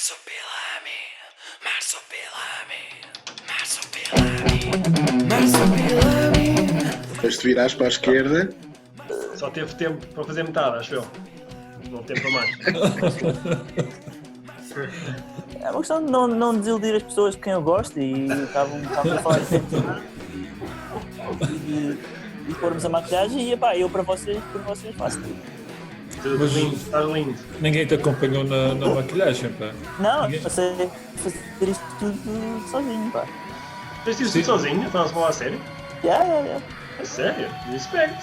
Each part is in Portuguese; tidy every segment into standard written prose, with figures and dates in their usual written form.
Marsupilami, Marsupilami, Marsupilami, Marsupilami. Depois te virares para a esquerda. Só teve tempo para fazer metade, acho eu. Não tempo para mais. É uma questão de não desiludir as pessoas de quem eu gosto e estavam a falar de tempo e pormos a maquilhagem e epá, eu para vocês faço tudo. Tudo lindo, está lindo. Ninguém te acompanhou na maquilhagem, pá. Não, eu sei fazer isto tudo sozinho, pá. Fez isso tudo sozinho? Estás a falar a sério? Yeah. A sério? Respeito.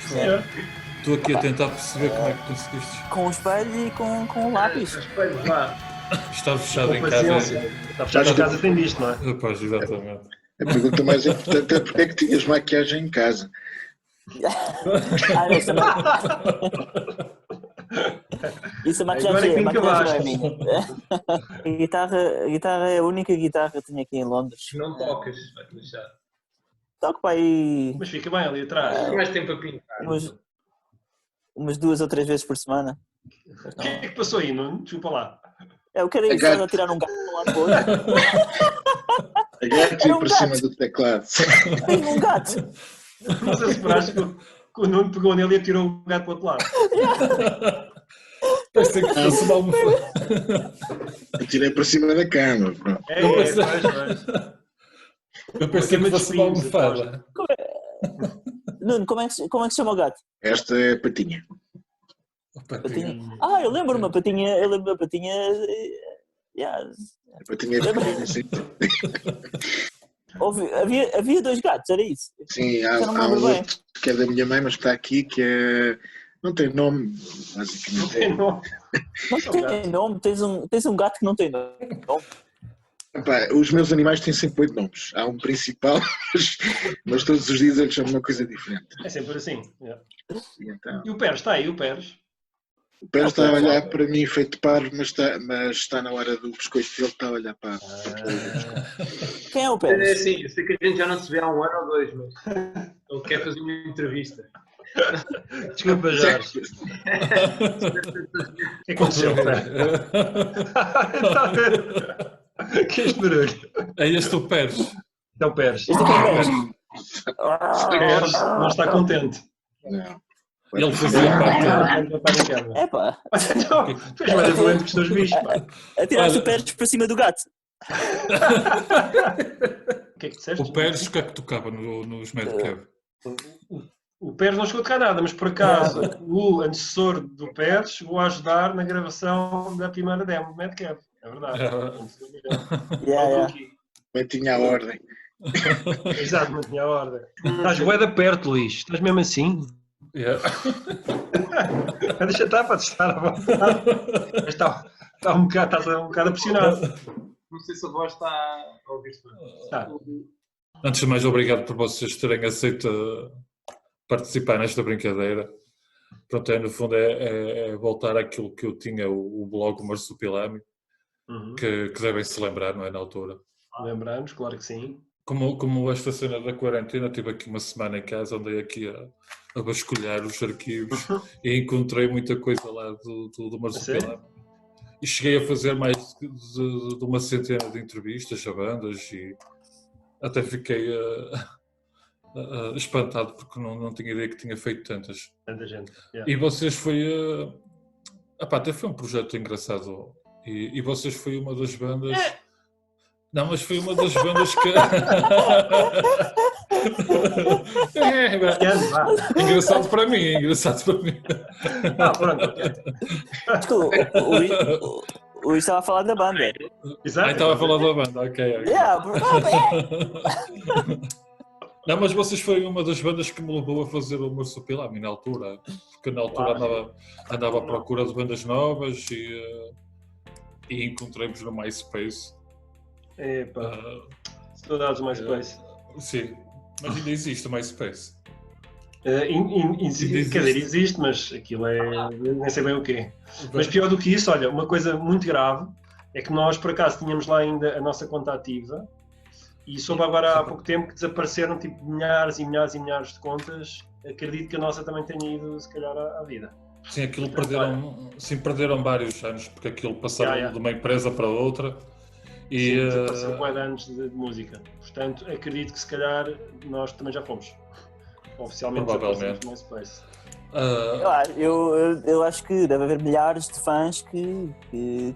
Senhor. Estou aqui a tentar perceber como é que conseguiste Com o espelho e com o lápis. Respeito, vá. estar fechado em Com casa. paciência. Está fechado em casa, tem disto, não é? Pois, exatamente. A pergunta mais importante é porque é que tinhas maquiagem em casa? Isso a Agora é que maquilhagem é acabaste. mim. A guitarra é a única guitarra que tenho aqui em Londres. Não tocas, vai-te deixar. Toco para aí Mas fica bem ali atrás. Tem mais tempo a pintar. umas 2 ou 3 vezes por semana. O que é que passou aí, Nuno? Desculpa lá. Eu quero ir gato. só a tirar um gato de um lado para o outro. Agache Era um por gato. cima do teclado. Tenho um gato. Não sei se esperaste que o Nuno pegou nele e atirou o gato para o outro lado. Pensei que fosse uma almofada. Atirei para cima da cama. Pronto. Pois. Eu pensei que fosse uma almofada. Nuno, como é que se chama o gato? Esta é a patinha. Patinha. Ah, eu lembro-me a patinha. Yeah. A patinha é pequena, sim. Havia 2 gatos, era isso? Sim, Eu não me há lembro um bem. outro que é da minha mãe, mas que está aqui, que é... Não tem nome, basicamente. Não. Não tem nome, tens um gato que não tem nome. Epá, os meus animais têm sempre 8 nomes. Há um principal, mas todos os dias eles chamam uma coisa diferente. É sempre assim. Yeah. E então, E o Pérez está aí, o Pérez. o Pérez está a olhar para mim feito parvo, mas está na hora do biscoito dele, está a olhar para Quem é o É Pérez? assim, eu sei que a gente já não se vê há 1 ano ou 2, mas ele quer fazer uma entrevista. Desculpa, Jorge. O que aconteceu, Pérez? Que é este barulho? É este o Pérez. É o Pérez. Este é o Pérez. O Pérez não está contente. Não. Ele fazia parte. Epá, Não, fez mais doente que os teus bichos, pá. atiraste Olha. o Pérez para cima do gato. O que é que disseste? O Pérez, o que é que tocava nos Madcap? O Pérez não chegou a tocar nada, mas por acaso o antecessor do Pérez chegou a ajudar na gravação da primeira demo do Madcap. É verdade. Yeah. Também tinha a ordem. Exato, não tinha a ordem. Estás bué da perto, Luís. Estás mesmo assim? Yeah. Deixa estar para testar à vontade. Mas estás um bocado pressionado. Não sei se a voz está a ouvir-se bem. Tá. Antes de mais, obrigado por vocês terem aceito participar nesta brincadeira. Pronto, no fundo é voltar àquilo que eu tinha, o blog Marsupilami, Uhum. que devem se lembrar, não é, na altura. Lembramos, claro que sim. Como esta cena da quarentena, tive aqui uma semana em casa, andei aqui a vasculhar os arquivos e encontrei muita coisa lá do Marsupilami. E cheguei a fazer mais de uma centena de entrevistas a bandas e até fiquei espantado porque não tinha ideia que tinha feito tantas. Tanta gente. E vocês até foi um projeto engraçado e vocês foi uma das bandas... Não, mas foi uma das bandas que... Engraçado para mim, Pronto, ok. Desculpa, o Luís estava a falar da banda. Exato. Estava a falar da banda, ok. Yeah, Não, mas vocês foi uma das bandas que me levou a fazer o Marsupilami na altura, porque na altura andava à procura de bandas novas e encontrei-vos no MySpace. Epá, saudades do MySpace. Sim, mas ainda existe o MySpace. Quer dizer, existe, mas aquilo nem sei bem o quê. Mas pior do que isso, olha, uma coisa muito grave é que nós, por acaso, tínhamos lá ainda a nossa conta ativa e soube agora há pouco tempo que desapareceram tipo milhares e milhares e milhares de contas. Acredito que a nossa também tenha ido, se calhar, à vida. Sim, aquilo perderam vários anos, porque aquilo passaram de uma empresa para outra. E Sim, desapareceu bué de anos de música. Portanto, acredito que se calhar nós também já fomos. Oficialmente Provavelmente. no MySpace. Eu acho que deve haver milhares de fãs que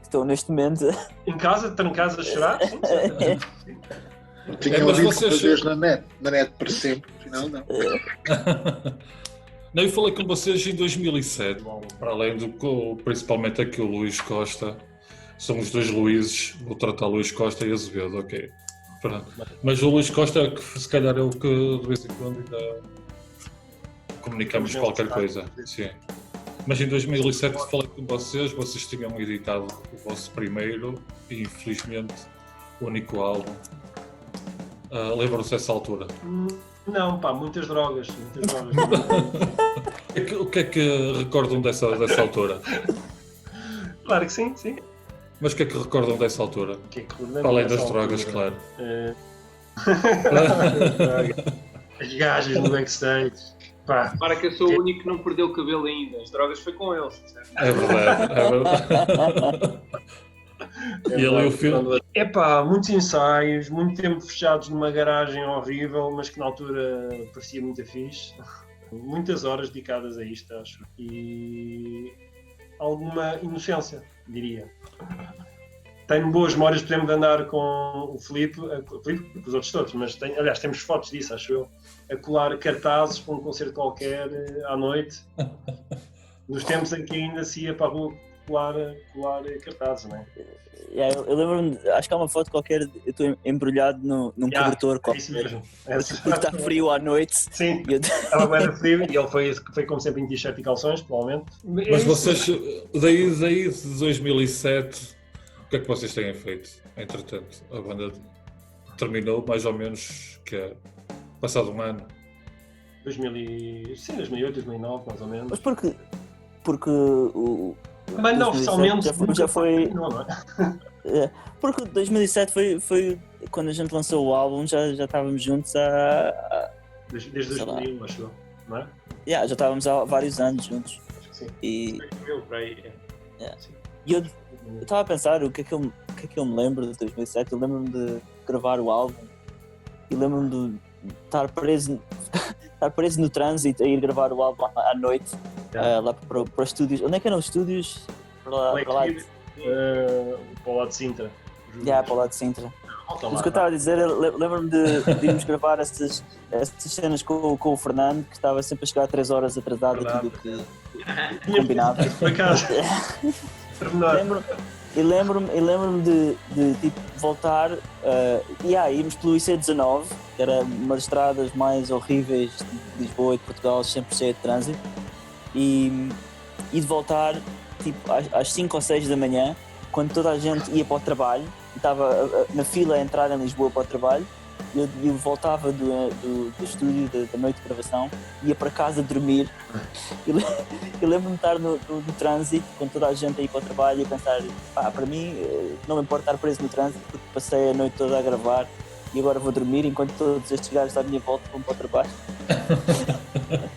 estão neste momento. Em casa, trancados a chorar? Sim, certamente. Tinham mas dito vocês- que Deus na net para sempre, afinal não. Não, eu falei com vocês em 2007, para além principalmente aqui o Luís Costa. São os dois Luíses, vou tratar Luís Costa e Azevedo, ok. Pronto. Mas o Luís Costa, que se calhar é o que de vez em quando ainda comunicamos qualquer coisa. Sim. Mas em 2007 que falei com vocês tinham editado o vosso primeiro e infelizmente único álbum. Lembram-se dessa altura? Não, pá, muitas drogas. O que é que recordam dessa altura? Claro que sim, sim. Mas o que é que recordam dessa altura? O que é que recordamos Para além dessa das drogas, altura? claro. As gajas no backstage. Pá, Para que eu sou o único que não perdeu o cabelo ainda. As drogas foi com eles. Certo? É verdade. E ali o filme. Epá, muitos ensaios, muito tempo fechados numa garagem horrível, mas que na altura parecia muito fixe. Muitas horas dedicadas a isto, acho. E alguma inocência, diria. Tenho boas memórias, por exemplo, de andar com o Filipe, com os outros todos, mas aliás, temos fotos disso, acho eu, a colar cartazes para um concerto qualquer à noite, nos tempos em que ainda se ia para a rua colar cartazes, não é? Eu lembro-me, acho que há uma foto qualquer, eu estou embrulhado num cobertor É isso qualquer, mesmo. porque está frio à noite. Sim, E eu- estava bem frio e ele foi como sempre em t-shirt e calções, provavelmente. Mas vocês, daí de 2007, o que é que vocês têm feito? Entretanto, a banda terminou mais ou menos que é passado um ano. 2008, 2009, mais ou menos. Mas porque o Mas não, 2007 oficialmente já foi, não é? porque 2007 foi quando a gente lançou o álbum, já estávamos juntos há Desde sei lá. 2001, acho eu, não é? já estávamos há vários anos juntos. Acho que sim. E Eu, para aí. eu estava a pensar o que é que eu me lembro de 2007. Eu lembro-me de gravar o álbum e lembro-me de estar preso no trânsito a ir gravar o álbum à noite, lá para os estúdios. Onde é que eram os estúdios? Para lá Para o lado de Sintra. para o lado de Sintra. Mas o que eu estava a dizer, eu lembro-me de irmos gravar essas cenas com o Fernando, que estava sempre a chegar 3 horas atrasado aqui do que combinado. Por acaso. Lembro-me de tipo, voltar íamos pelo IC19, que era uma das estradas mais horríveis de Lisboa e de Portugal, sempre cheia de trânsito, e de voltar tipo, às 5 ou 6 da manhã, quando toda a gente ia para o trabalho, e estava na fila a entrar em Lisboa para o trabalho. Eu voltava do estúdio, da noite de gravação, ia para casa dormir. Eu lembro-me de estar no trânsito, com toda a gente a ir para o trabalho e pensar, para mim não me importa estar preso no trânsito, porque passei a noite toda a gravar e agora vou dormir enquanto todos estes gajos à minha volta vão para o trabalho.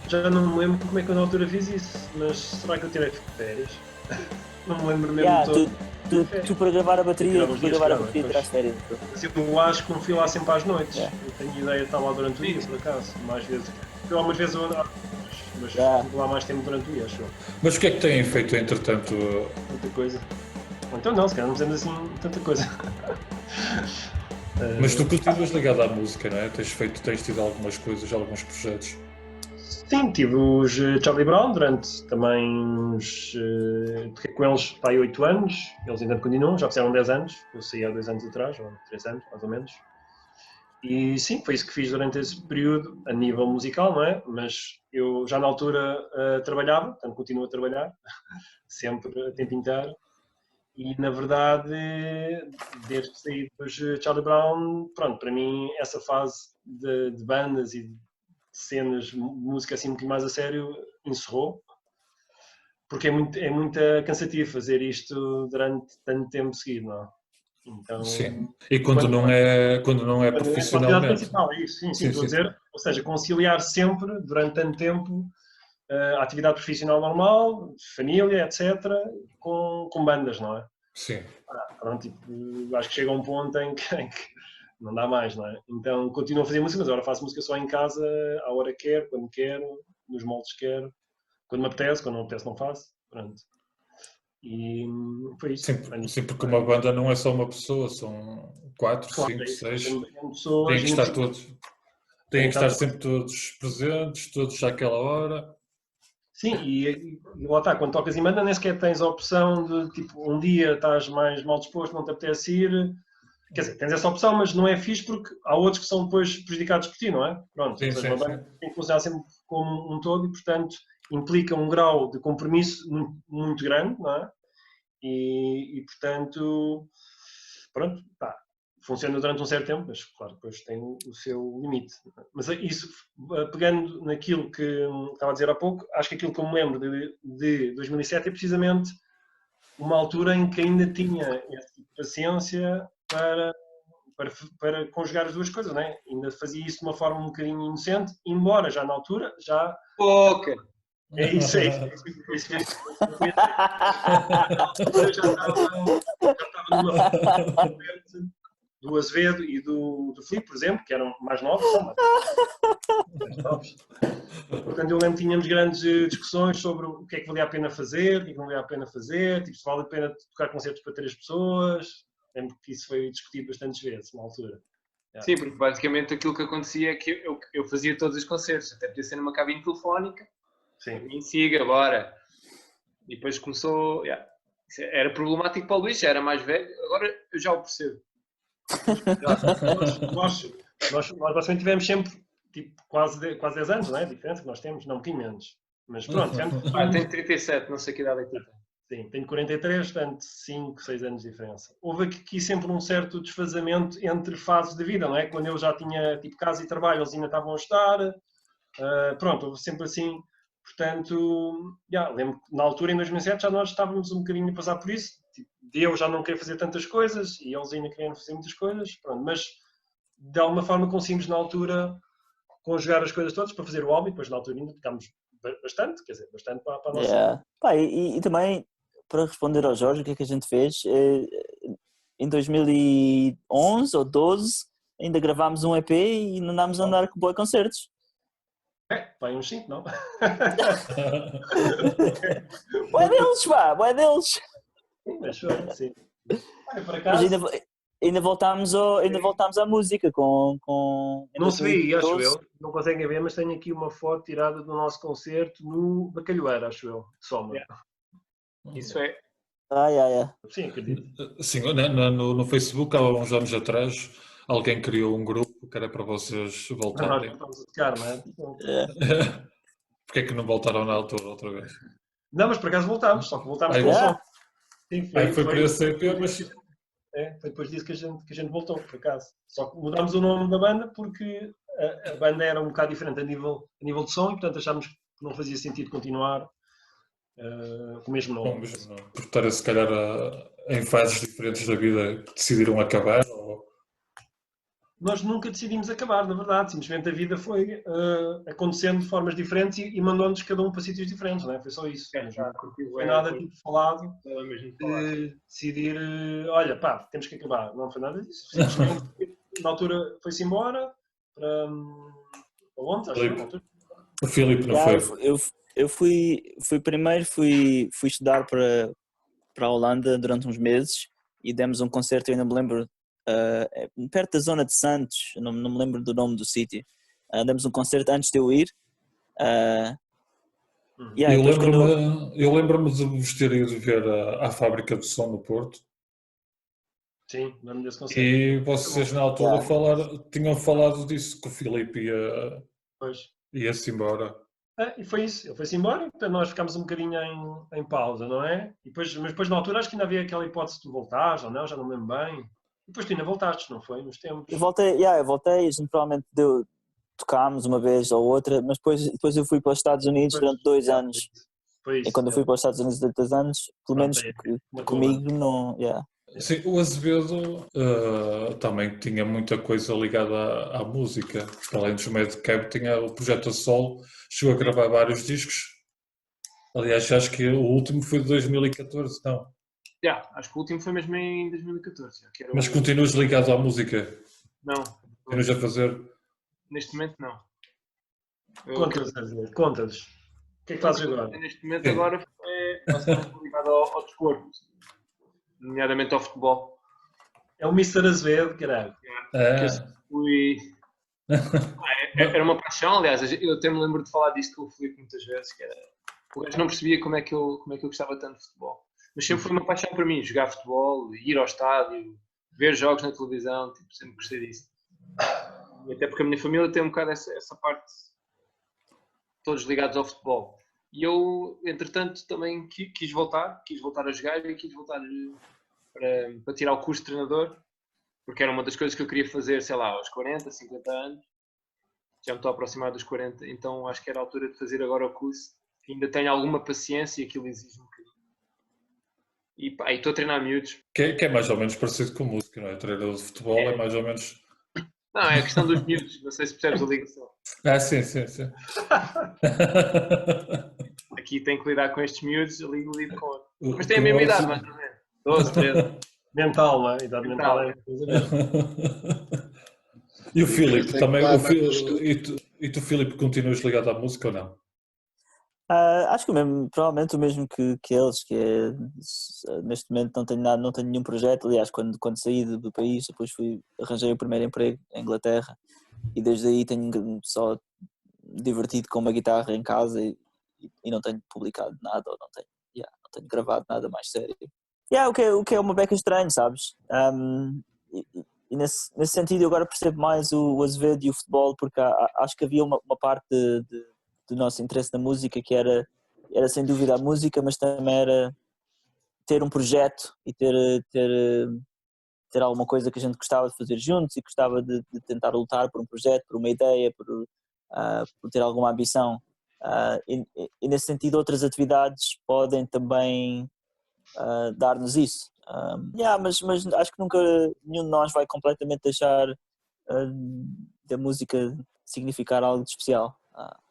Já não me lembro como é que eu na altura fiz isso, mas será que eu tirei férias? Não me lembro mesmo todo. Tu para gravar a bateria, Depois. tiraste férias. Mas eu acho que não fui lá sempre às noites. Eu tenho ideia de estar lá durante o dia, por acaso. Mais vezes. Eu algumas vezes eu andava, mas fico lá mais tempo durante o dia, acho eu. Mas o que é que têm feito entretanto? Muita coisa. Então não, se calhar não fazemos assim tanta coisa. Mas tu continuas ligado à música, não é? Tens tido algumas coisas, alguns projetos. Sim, tive os Charlie Brown durante também uns. Toquei com eles para aí 8 anos, eles ainda continuam, já fizeram 10 anos, eu saí há 2 anos atrás, ou 3 anos, mais ou menos. E sim, foi isso que fiz durante esse período, a nível musical, não é? Mas eu já na altura trabalhava, portanto continuo a trabalhar, sempre a tempo inteiro. E na verdade, desde que saí dos Charlie Brown, pronto, para mim essa fase de bandas e cenas de música assim um bocadinho mais a sério encerrou, porque é muito cansativo fazer isto durante tanto tempo seguido, não é? Então, Sim. E quando não é profissionalmente. Principal, é isso, sim, estou a dizer. Ou seja, conciliar sempre, durante tanto tempo, a atividade profissional normal, família, etc., com bandas, não é? Sim. Pronto, tipo, acho que chega a um ponto em que não dá mais, não é? Então continuo a fazer música, mas agora faço música só em casa, à hora que quero, quando quero, nos moldes que quero, quando me apetece, quando não me apetece não faço, pronto. E foi isso. Sim, porque uma banda não é só uma pessoa, são 4, 5, 6. Têm que estar todos. Têm que estar sempre todos presentes, todos àquela hora. Sim, e lá está, quando tocas em banda nem sequer tens a opção de, tipo, um dia estás mais mal disposto, não te apetece ir. Quer dizer, tens essa opção, mas não é fixe porque há outros que são depois prejudicados por ti, não é? Pronto, Sim, ou seja, uma sim, banda tem que funcionar sempre como um todo e, portanto, implica um grau de compromisso muito grande, não é? E portanto, pronto, pá, funciona durante um certo tempo, mas claro, depois tem o seu limite. Mas isso, pegando naquilo que estava a dizer há pouco, acho que aquilo que eu me lembro de 2007 é precisamente uma altura em que ainda tinha essa paciência para conjugar as duas coisas, não é? Ainda fazia isso de uma forma um bocadinho inocente, embora já na altura, já... Pouca! É isso. Eu já estava numa fase do Azevedo e do Filipe, por exemplo, que eram mais novos, mais novos. Portanto, eu lembro que tínhamos grandes discussões sobre o que é que valia a pena fazer, o que é que não valia a pena fazer, tipo, se vale a pena tocar concertos para 3 pessoas. Lembro que isso foi discutido bastantes vezes na altura. Sim, porque basicamente aquilo que acontecia é que eu fazia todos os concertos, até podia ser numa cabine telefónica. Sim. E siga, bora. E depois começou. Era problemático para o Luís, já era mais velho, agora eu já o percebo. Nós basicamente tivemos sempre tipo, quase 10 anos, não é? A diferença que nós temos, não um bocadinho menos. Mas pronto, tenho 37, não sei que idade é que tu tens. Sim, tenho 43, portanto 5, 6 anos de diferença. Houve aqui sempre um certo desfazamento entre fases da vida, não é? Quando eu já tinha tipo casa e trabalho, eles ainda estavam a estudar. Pronto, houve sempre assim. Portanto, lembro que na altura, em 2007, já nós estávamos um bocadinho a passar por isso. Tipo, eu já não queria fazer tantas coisas e eles ainda queriam fazer muitas coisas. Pronto, mas de alguma forma conseguimos na altura conjugar as coisas todas para fazer o álbum e depois na altura ainda tocámos bastante, quer dizer, bastante para a nossa... Pá, e também, para responder ao Jorge, o que é que a gente fez? Em 2011 ou 12 ainda gravámos um EP e andámos a andar com boi concertos. Vai uns 5, não? Bué deles, pá, bué deles. Mas foi, sim. Por Mas acaso... ainda voltámos à música com não se vê, acho eu. Não conseguem ver, mas tenho aqui uma foto tirada do nosso concerto no Bacalhoeiro, acho eu, de Soma. Isso é. Sim, acredito. Sim, no Facebook, há uns anos atrás, alguém criou um grupo que era para vocês voltarem. Nós estamos a tocar, não é? Porquê é que não voltaram na altura outra vez? Não, mas por acaso voltámos, só que voltámos com o som. Sim, foi por esse EP, mas... foi depois disso que a gente voltou, por acaso. Só que mudámos o nome da banda porque a banda era um bocado diferente a nível de som e, portanto, achámos que não fazia sentido continuar com o mesmo nome. Por estar, se calhar, em fases diferentes da vida, decidiram acabar? Ou... Nós nunca decidimos acabar, na verdade. Simplesmente a vida foi acontecendo de formas diferentes e mandou-nos cada um para sítios diferentes, não é? Foi só isso. Não foi nada tipo falado de decidir, olha, pá, temos que acabar. Não foi nada disso. Simplesmente, na altura, foi-se embora para onde? Acho que na altura. O Filipe não foi? Eu fui estudar para a Holanda durante uns meses e demos um concerto, eu ainda me lembro, perto da zona de Santos, não me lembro do nome do sítio. Demos um concerto antes de eu ir. Eu lembro-me de vos ter ido ver à Fábrica de Som no Porto. Sim, lembro desse concerto. E vocês na altura tinham falado disso, que o Filipe ia-se embora. E foi isso, ele foi-se embora, então nós ficámos um bocadinho em pausa, não é? Mas depois na altura acho que ainda havia aquela hipótese de tu voltares ou não, já não me lembro bem. E depois tu ainda voltaste, não foi? Nos tempos. Eu voltei, a gente provavelmente tocámos uma vez ou outra, mas depois eu fui para os Estados Unidos durante 2 anos. Foi isso, e quando eu fui para os Estados Unidos durante 2 anos, pelo menos comigo não... Sim, o Azevedo também tinha muita coisa ligada à música. Além dos Madcap, tinha o projeto a solo, chegou a gravar vários discos Aliás, acho que o último foi de 2014, não. Acho que o último foi mesmo em 2014. Que era Mas continuas ligado à música? Não, Continuas a fazer? neste momento não. Conta-lhes, Azevedo, conta-lhes. O que é que fazes agora? Neste momento Sim. agora é basicamente ligado ao desporto, nomeadamente ao futebol. É o Mr. Azevedo, caralho. Que eu Ah, fui... Era uma paixão, aliás, eu até me lembro de falar disto com o Filipe muitas vezes, que era... O gajo não percebia como é que eu gostava tanto de futebol. Mas sempre foi uma paixão para mim, jogar futebol, ir ao estádio, ver jogos na televisão, tipo, sempre gostei disso. E até porque a minha família tem um bocado essa parte, todos ligados ao futebol. E eu, entretanto, também quis voltar a jogar e quis voltar para tirar o curso de treinador, porque era uma das coisas que eu queria fazer, sei lá, aos 40, 50 anos. Já me estou a aproximar dos 40, então acho que era a altura de fazer agora o curso. Ainda tenho alguma paciência e aquilo exige um bocadinho. E pá, estou a treinar miúdos. que é mais ou menos parecido com música, não é? Treinador de futebol é mais ou menos. Não, é a questão dos miúdos, não sei se percebes a ligação. Ah, sim, sim, sim. Aqui tenho que lidar com estes miúdos, eu lido com outros. O- Mas tem a mesma com idade, esse- mais ou menos. 12, 13. Mental, não é? Idade mental é coisa mesmo. E o Filipe Sei que também. lá vai para o estudo. E tu, Filipe, continuas ligado à música ou não? Acho que provavelmente o mesmo que eles, que é, neste momento não tenho nada, não tenho nenhum projeto. Aliás, quando saí do país, depois arranjei o primeiro emprego em Inglaterra e desde aí tenho só divertido com uma guitarra em casa e não tenho publicado nada, ou não tenho gravado nada mais sério. O que é uma beca estranho, sabes? E nesse sentido eu agora percebo mais o Azevedo e o futebol, porque acho que havia uma parte do nosso interesse na música que era sem dúvida a música, mas também era ter um projeto e ter alguma coisa que a gente gostava de fazer juntos e gostava de tentar lutar por um projeto, por uma ideia, por ter alguma ambição. E nesse sentido outras atividades podem também dar-nos isso. Mas acho que nunca nenhum de nós vai completamente deixar da música significar algo de especial,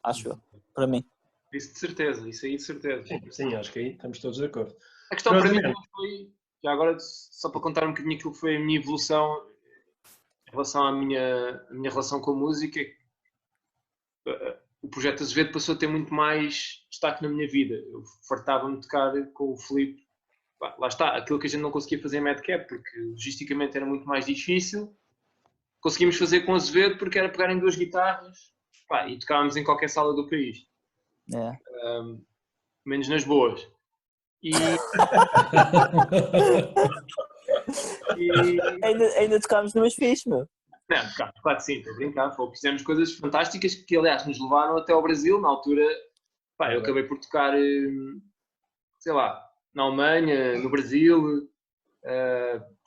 acho eu, para mim. Isso de certeza, isso aí de certeza. Sim, acho que aí estamos todos de acordo. A questão para mim Curiosamente, foi, já agora só para contar um bocadinho aquilo que foi a minha evolução em relação à minha relação com a música, o projeto Azevedo passou a ter muito mais destaque na minha vida. Eu fartava-me de tocar com o Filipe. Lá está, aquilo que a gente não conseguia fazer em Madcap, porque logisticamente era muito mais difícil. Conseguimos fazer com Azevedo porque era pegar em duas guitarras e tocávamos em qualquer sala do país. É. Menos nas boas. E Ainda tocámos numas fixe, meu. não, claro que sim, estou a brincar. Fizemos coisas fantásticas que, aliás, nos levaram até ao Brasil. Na altura, eu acabei por tocar, sei lá, na Alemanha, no Brasil,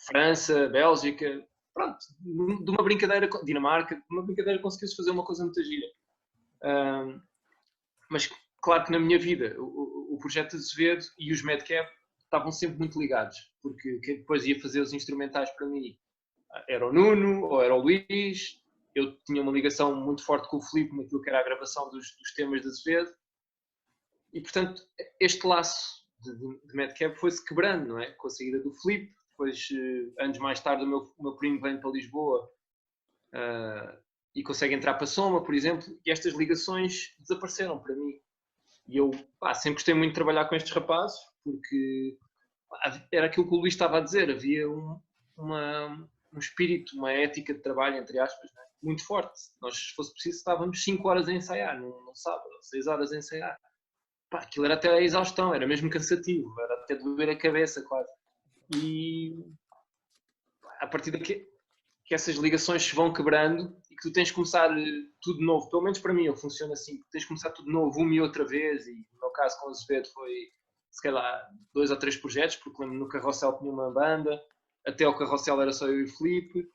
França, Bélgica. Pronto, de uma brincadeira, Dinamarca, de uma brincadeira conseguiu-se fazer uma coisa muito gira. Mas, claro que na minha vida, o projeto Azevedo e os Madcap estavam sempre muito ligados, porque quem depois ia fazer os instrumentais para mim era o Nuno ou era o Luís. Eu tinha uma ligação muito forte com o Filipe naquilo que era a gravação dos temas de Azevedo. E, portanto, este laço de Madcap foi-se quebrando, não é? Com a saída do Filipe. Depois, anos mais tarde, o meu primo vem para Lisboa e consegue entrar para Soma, por exemplo, e estas ligações desapareceram para mim. E eu sempre gostei muito de trabalhar com estes rapazes, porque era aquilo que o Luís estava a dizer, havia um espírito, uma ética de trabalho, entre aspas, né? Muito forte. Nós, se fosse preciso, estávamos 5 horas a ensaiar, num sábado, 6 horas a ensaiar. Aquilo era até a exaustão, era mesmo cansativo, era até doer a cabeça quase. E a partir daqui que essas ligações se vão quebrando e que tu tens de começar tudo de novo, pelo menos para mim ele funciona assim, tens de começar tudo de novo uma e outra vez, e no meu caso com o Azevedo foi se calhar 2 ou 3 projetos, porque lembro no Carrossel tinha uma banda, até o Carrossel era só eu e o Filipe,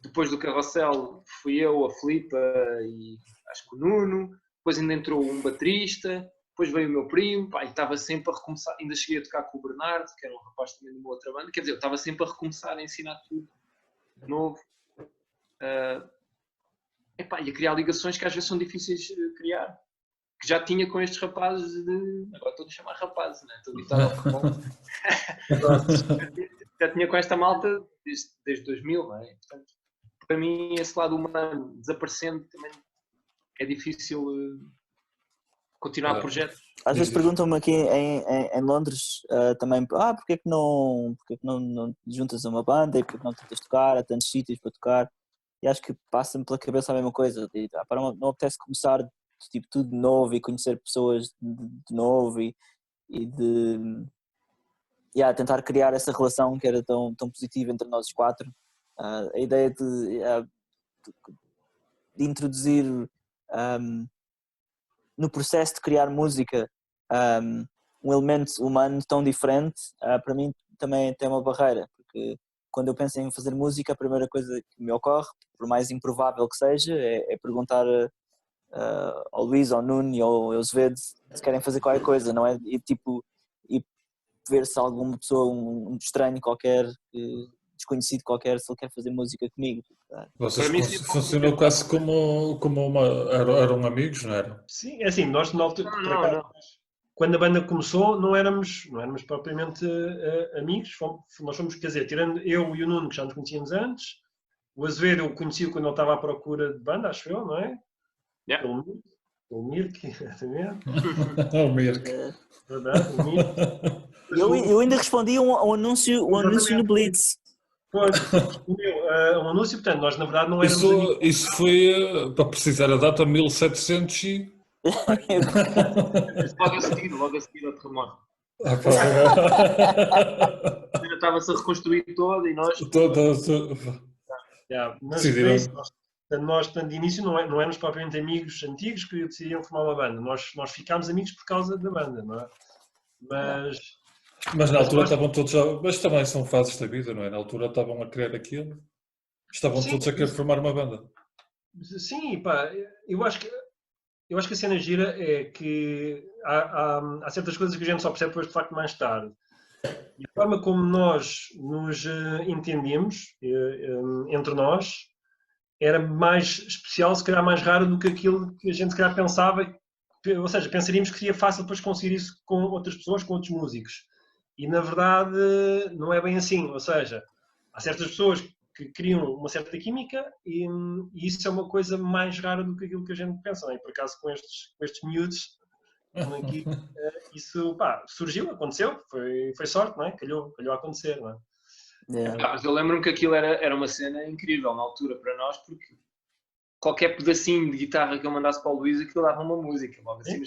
depois do Carrossel fui eu, a Filipe e acho que o Nuno, depois ainda entrou um baterista, depois veio o meu primo, e estava sempre a recomeçar, ainda cheguei a tocar com o Bernardo, que era um rapaz também de uma outra banda, quer dizer, eu estava sempre a recomeçar a ensinar tudo de novo. E a criar ligações que às vezes são difíceis de criar. que já tinha com estes rapazes de. Agora estou a chamar rapazes, né? Estou habituado ao futebol. Já tinha com esta malta desde 2000, não é? Portanto, para mim, esse lado humano desaparecendo também é difícil continuar projetos. Às vezes perguntam-me aqui em Londres também, porque é que não te juntas a uma banda e porque que não tentas tocar, há tantos sítios para tocar, e acho que passa-me pela cabeça a mesma coisa, não apetece começar tipo, tudo de novo e conhecer pessoas de novo e de tentar criar essa relação que era tão positiva entre nós os quatro. A ideia de introduzir no processo de criar música um elemento humano tão diferente, para mim também tem uma barreira, porque quando eu penso em fazer música, a primeira coisa que me ocorre, por mais improvável que seja, é perguntar ao Luís, ao Nuno e ao Azevedo se querem fazer qualquer coisa, não é? E ver se alguma pessoa, um estranho qualquer, desconhecido qualquer, se ele quer fazer música comigo. Vocês funcionou quase como eram amigos, não eram? Sim, é assim, nós na altura, Não. quando a banda começou, não éramos propriamente amigos, nós fomos, quer dizer, tirando eu e o Nuno, que já nos conhecíamos antes, o Azevedo eu conheci quando ele estava à procura de banda, acho eu, não é? Yeah. O Mirk, exatamente. O Mirk. Verdade, o Mirk. Eu ainda respondi a um anúncio no Blitz. Pois, um anúncio, portanto, nós na verdade não éramos amigos. Isso foi, para precisar a data, 1700 e... Logo a seguir ao terremoto. Ainda estava-se a reconstruir todo e nós... Mas nós, de início, não éramos propriamente amigos antigos que decidiam formar uma banda. Nós ficámos amigos por causa da banda, não é? Mas na altura estavam todos mas também são fases da vida, não é? Na altura estavam a querer aquilo, estavam todos a querer formar uma banda. Sim, pá, eu acho que a cena gira é que há certas coisas que a gente só percebe depois de facto mais tarde. E a forma como nós nos entendemos entre nós era mais especial, se calhar mais raro do que aquilo que a gente se calhar pensava. Ou seja, pensaríamos que seria fácil depois conseguir isso com outras pessoas, com outros músicos. E na verdade não é bem assim. Ou seja, há certas pessoas que criam uma certa química e isso é uma coisa mais rara do que aquilo que a gente pensa. Não é? Por acaso com estes miúdos aqui, isso surgiu, aconteceu, foi sorte, não é? Calhou a acontecer, não é? Mas eu lembro-me que aquilo era uma cena incrível na altura para nós, porque qualquer pedacinho de guitarra que eu mandasse para o Luís, aquilo dava uma música. Logo assim,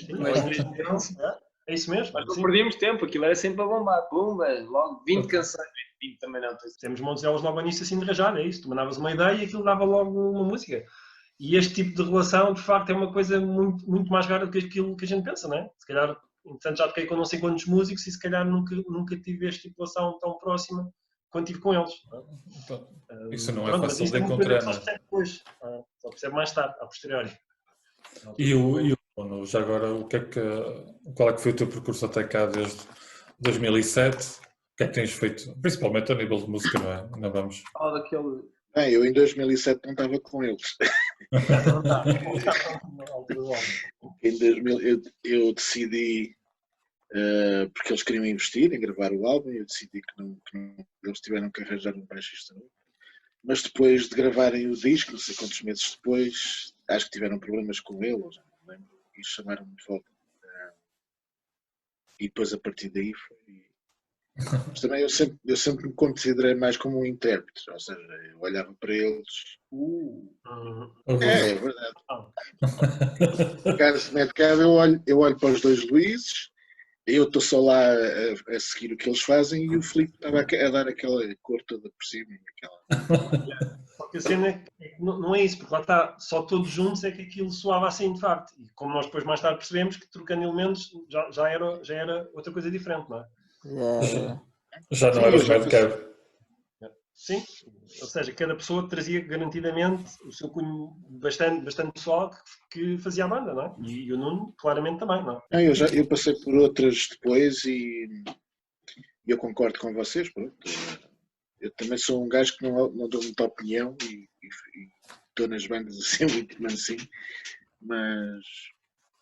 é isso mesmo. Mas não perdíamos tempo, aquilo era sempre a bombar. Pumba, logo 20 canções. 20 também não. Temos montes delas logo início assim de rajada, é isso. Tu mandavas uma ideia e aquilo dava logo uma música. E este tipo de relação, de facto, é uma coisa muito, muito mais rara do que aquilo que a gente pensa, não é? Se calhar, entretanto, já toquei com não sei quantos músicos e se calhar nunca tive este tipo de relação tão próxima quando estive com eles. Então, isso não é fácil de encontrar, não é? Só percebe mais tarde, a posteriori. E o Nuno, já agora, qual é que foi o teu percurso até cá desde 2007? O que é que tens feito? Principalmente a nível de música, não é? Não vamos... Bem, eu em 2007 não estava com eles. Em 2000 eu decidi, porque eles queriam investir em gravar o álbum, eu decidi que não, eles tiveram que arranjar um baixista novo. Mas depois de gravarem o disco, não sei quantos meses depois, acho que tiveram problemas com ele, já não lembro, e chamaram-me de volta. E depois a partir daí foi... Mas também eu sempre me considerei mais como um intérprete, ou seja, eu olhava para eles. É verdade. No caso de Metcalf, eu olho para os dois Luíses, eu estou só lá a seguir o que eles fazem e o Filipe estava a dar aquela cor toda por cima. Só que a cena é que não é isso, porque lá está, só todos juntos é que aquilo soava assim de facto. E como nós depois mais tarde percebemos que trocando elementos já era outra coisa diferente, não é? Já não era o Metcalf. Sim, ou seja, cada pessoa trazia garantidamente o seu cunho bastante pessoal que fazia a banda, não é? E o Nuno claramente também, não é? Eu passei por outras depois e eu concordo com vocês, pronto. Eu também sou um gajo que não dou muita opinião e estou nas bandas assim muito mansinho, mas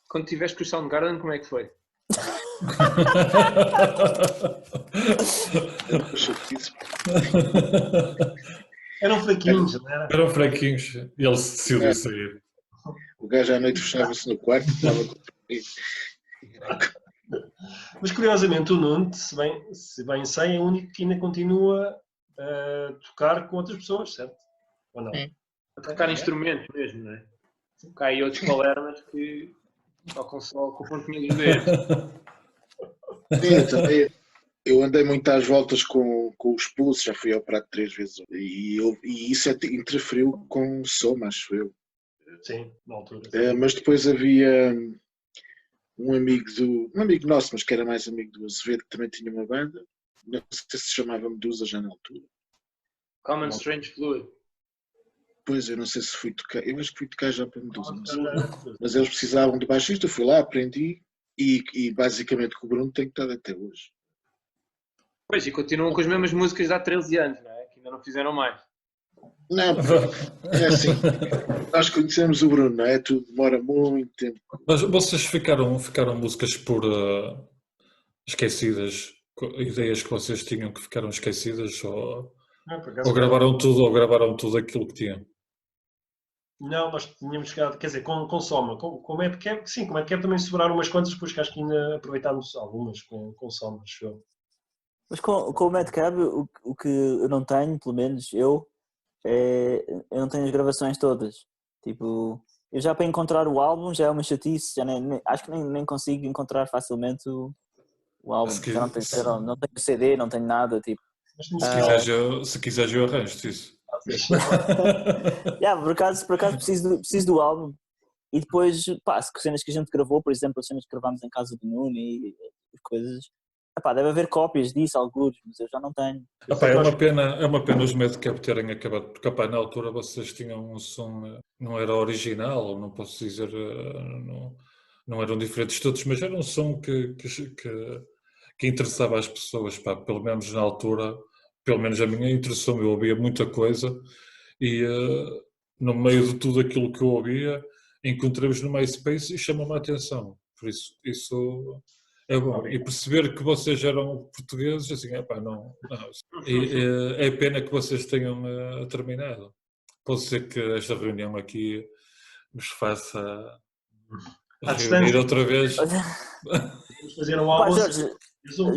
quando tiveste com o Soundgarden, como é que foi? Era chatice. Eram fraquinhos, não era? Eram fraquinhos e ele decidiu sair. O gajo à noite fechava-se no quarto e estava com Mas curiosamente o Nuno, se bem sei, é o único que ainda continua a tocar com outras pessoas, certo? Ou não? É. A tocar instrumentos mesmo, não é? Cá aí outros palermas que tocam só com a pontinha dos dedos. Sim, também. Eu andei muito às voltas com os pulsos, já fui operado 3 vezes. E isso interferiu com o som, acho eu. Sim, na altura. Mas depois havia um amigo nosso, mas que era mais amigo do Azevedo, que também tinha uma banda. Não sei se chamava Medusa já na altura. Common Strange Fluid. Pois, eu não sei se fui tocar. Eu acho que fui tocar já para Medusa, não sei. Mas eles precisavam de baixista, eu fui lá, aprendi. E basicamente com o Bruno tenho estado até hoje. Pois, e continuam com as mesmas músicas de há 13 anos, não é? Que ainda não fizeram mais. Não, é assim. Nós conhecemos o Bruno, não é? Tudo demora muito tempo. Mas vocês ficaram músicas por esquecidas, ideias que vocês tinham que ficaram esquecidas ou gravaram tudo aquilo que tinham? Não, nós tínhamos chegado, quer dizer, com Soma, com Madcap, sim, com Madcap também sobraram umas quantas, depois que acho que ainda aproveitámos algumas com Soma, acho eu. Mas com o Madcap, o que eu não tenho, pelo menos eu não tenho as gravações todas. Tipo, eu já para encontrar o álbum já é uma chatice, acho que nem consigo encontrar facilmente o álbum. Já não tenho CD, não tenho nada, tipo. Se quiseres eu arranjo-te isso. Por acaso preciso do álbum. E depois, pá, cenas que a gente gravou, por exemplo, as cenas que gravámos em casa do Nuno e coisas, deve haver cópias disso, alguns, mas eu já não tenho. É uma pena os Madcap terem acabado, porque na altura vocês tinham um som, não era original, não posso dizer, não eram diferentes todos, mas era um som que interessava às pessoas, pá, pelo menos na altura, pelo menos a minha interessou-me, eu ouvia muita coisa e no meio de tudo aquilo que eu ouvia, encontrei-vos no MySpace e chamou-me a atenção, por isso é bom. E perceber que vocês eram portugueses, assim, não. É pena que vocês tenham terminado. Pode ser que esta reunião aqui nos faça reunir outra vez. Vamos fazer um álbum.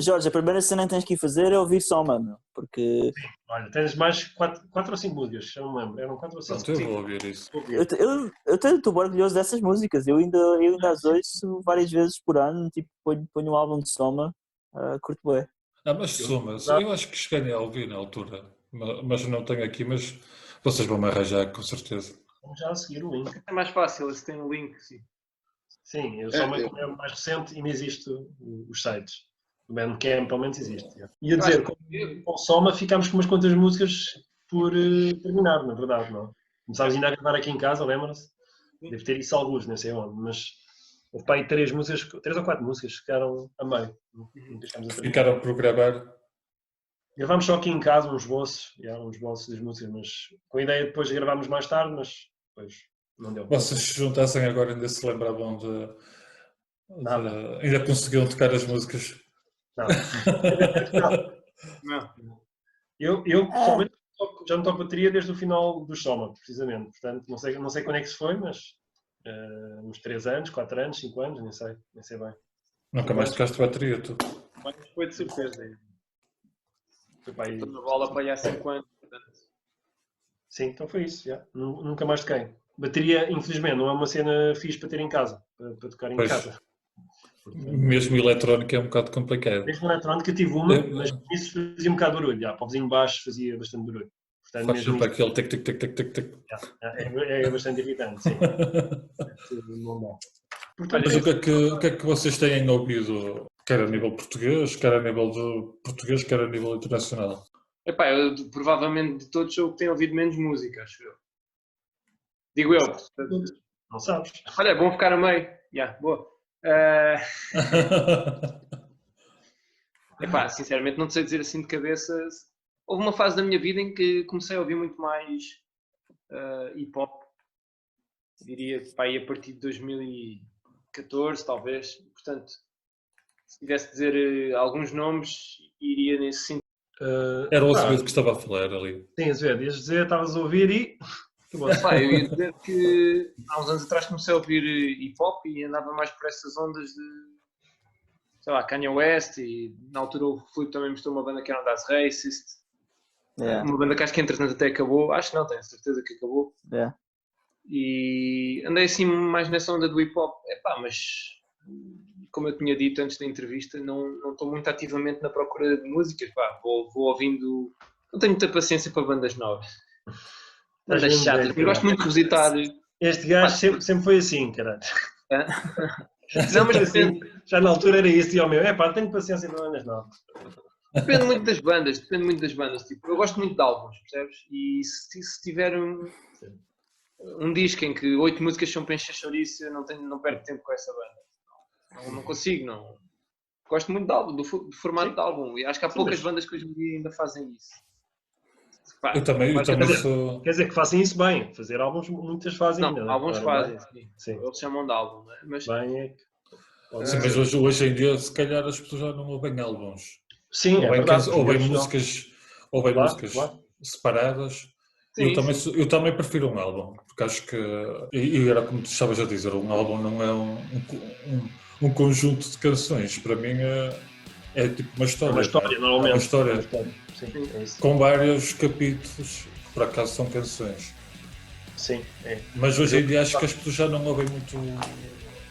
Jorge, a primeira cena que tens que ir fazer é ouvir Soma, meu, porque... Sim, olha, tens mais 4 ou 5 músicas, já não me lembro, eram 4 ou 5. Pronto, eu vou ouvir isso. Eu estou orgulhoso dessas músicas, eu ainda as ouço várias vezes por ano, tipo, ponho um álbum de Soma, curto bem. Mas Somas, eu acho que cheguei a ouvir na altura, mas não tenho aqui, mas vocês vão me arranjar com certeza. Vamos já a seguir o link. É mais fácil, se tem o link, sim. Sim, eu Soma é mais recente e ainda existe os sites. O Bandcamp, pelo menos, existe. Ia dizer, com Soma ficámos com umas quantas músicas por terminar, na verdade, não? Começámos ainda a gravar aqui em casa, lembra-se? Deve ter isso alguns, não sei onde, mas houve para aí 3 ou 4 músicas que ficaram a meio. Ficaram por gravar? Gravámos só aqui em casa uns esboços das músicas, mas com a ideia de depois gravarmos mais tarde, mas depois não deu. Vocês se juntassem agora ainda se lembravam ainda conseguiam tocar as músicas? Não. Eu pessoalmente já não toco bateria desde o final do Soma, precisamente. Portanto, não sei quando é que se foi, mas uns 3 anos, 4 anos, 5 anos, nem sei bem. Nunca mais tocaste bateria, tu? Mas foi de surpresa. Foi para aí... Estou na bola para aí há 5 anos. Portanto. Sim, então foi isso, já. Nunca mais toquei. Bateria, infelizmente, não é uma cena fixe para ter em casa, para tocar em casa. Mesmo eletrónica é um bocado complicado. Mesmo eletrónica tive uma, mas isso fazia um bocado de barulho. Para o vizinho baixo fazia bastante barulho. Portanto, faz sempre aquele tic. É bastante irritante, sim. Não dá. Portanto, mas o que é que vocês têm ouvido, quer a nível português, quer a nível internacional? Epá, eu provavelmente de todos sou o que tem ouvido menos música, acho eu. Digo eu. Portanto, não sabes. Olha, é bom ficar a meio. Boa. Epá, sinceramente não te sei dizer assim de cabeça. Houve uma fase da minha vida em que comecei a ouvir muito mais hip hop, diria, pá, a partir de 2000 e 14 talvez, portanto, se tivesse de dizer alguns nomes, iria nesse sentido. Era o Azevedo que estava a falar ali. Sim, Azevedo, ias dizer, estavas a ouvir e... Pá, eu ia dizer que há uns anos atrás comecei a ouvir hip-hop e andava mais por essas ondas de, sei lá, Kanye West, e na altura o Filipe também mostrou uma banda que era um Das Racist, uma banda que acho que entretanto até acabou, acho que não, tenho certeza que acabou. Yeah. E andei assim mais nessa onda do hip-hop, mas como eu tinha dito antes da entrevista, não estou muito ativamente na procura de músicas, pá, vou ouvindo, não tenho muita paciência para bandas novas. Bandas chatas, eu gosto muito de revisitar. Este gajo sempre foi assim, caralho. Não, mas assim, já na altura era isso, e ao meu, pá, tenho paciência para bandas novas. Depende muito das bandas, tipo, eu gosto muito de álbuns, percebes? E se tiver um disco em que 8 músicas são para encher chouriço, eu não perco tempo com essa banda. Não consigo, não. Gosto muito de álbum, do formato de álbum, e acho que há poucas bandas que hoje em dia ainda fazem isso. Pá, Eu também sou... Quer dizer que fazem isso bem, fazer álbuns muitas fazem ainda. Não, álbuns fazem, sim. Eles chamam de álbum, né? Mas bem é que... Sim, mas hoje em dia, se calhar, as pessoas já não ouvem álbuns. Sim, é verdade. Ou bem músicas Claro. separadas. Sim, Eu também prefiro um álbum, porque acho que, e era como tu estavas a dizer, um álbum não é um conjunto de canções. Para mim é tipo uma história. É uma história, normalmente. É uma história. Sim, é isso. Com vários capítulos, que por acaso são canções. Sim, é. Mas hoje em dia acho que as pessoas já não ouvem muito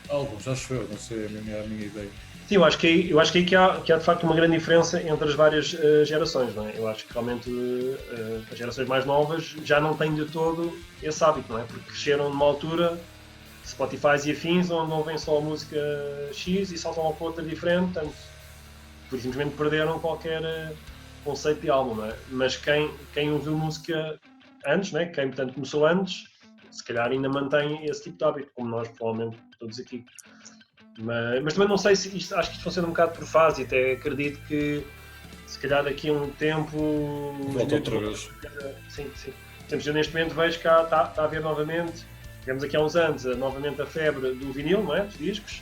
álbuns, acho eu, não sei, a minha ideia. Sim, eu acho que aí que há de facto uma grande diferença entre as várias gerações, não é? Eu acho que realmente as gerações mais novas já não têm de todo esse hábito, não é? Porque cresceram numa altura, Spotify e afins, onde ouvem só a música X e saltam ao para outra diferente, portanto, simplesmente perderam qualquer conceito de álbum, não é? Mas quem ouviu música antes, não é? Quem portanto começou antes, se calhar ainda mantém esse tipo de hábito, como nós provavelmente todos aqui. Mas também não sei se isto, acho que isto funciona um bocado por fase, e até acredito que se calhar daqui a um tempo Volta outra vez. Sim. Eu neste momento vejo que está a haver novamente, tivemos aqui há uns anos novamente a febre do vinil, não é? Dos discos,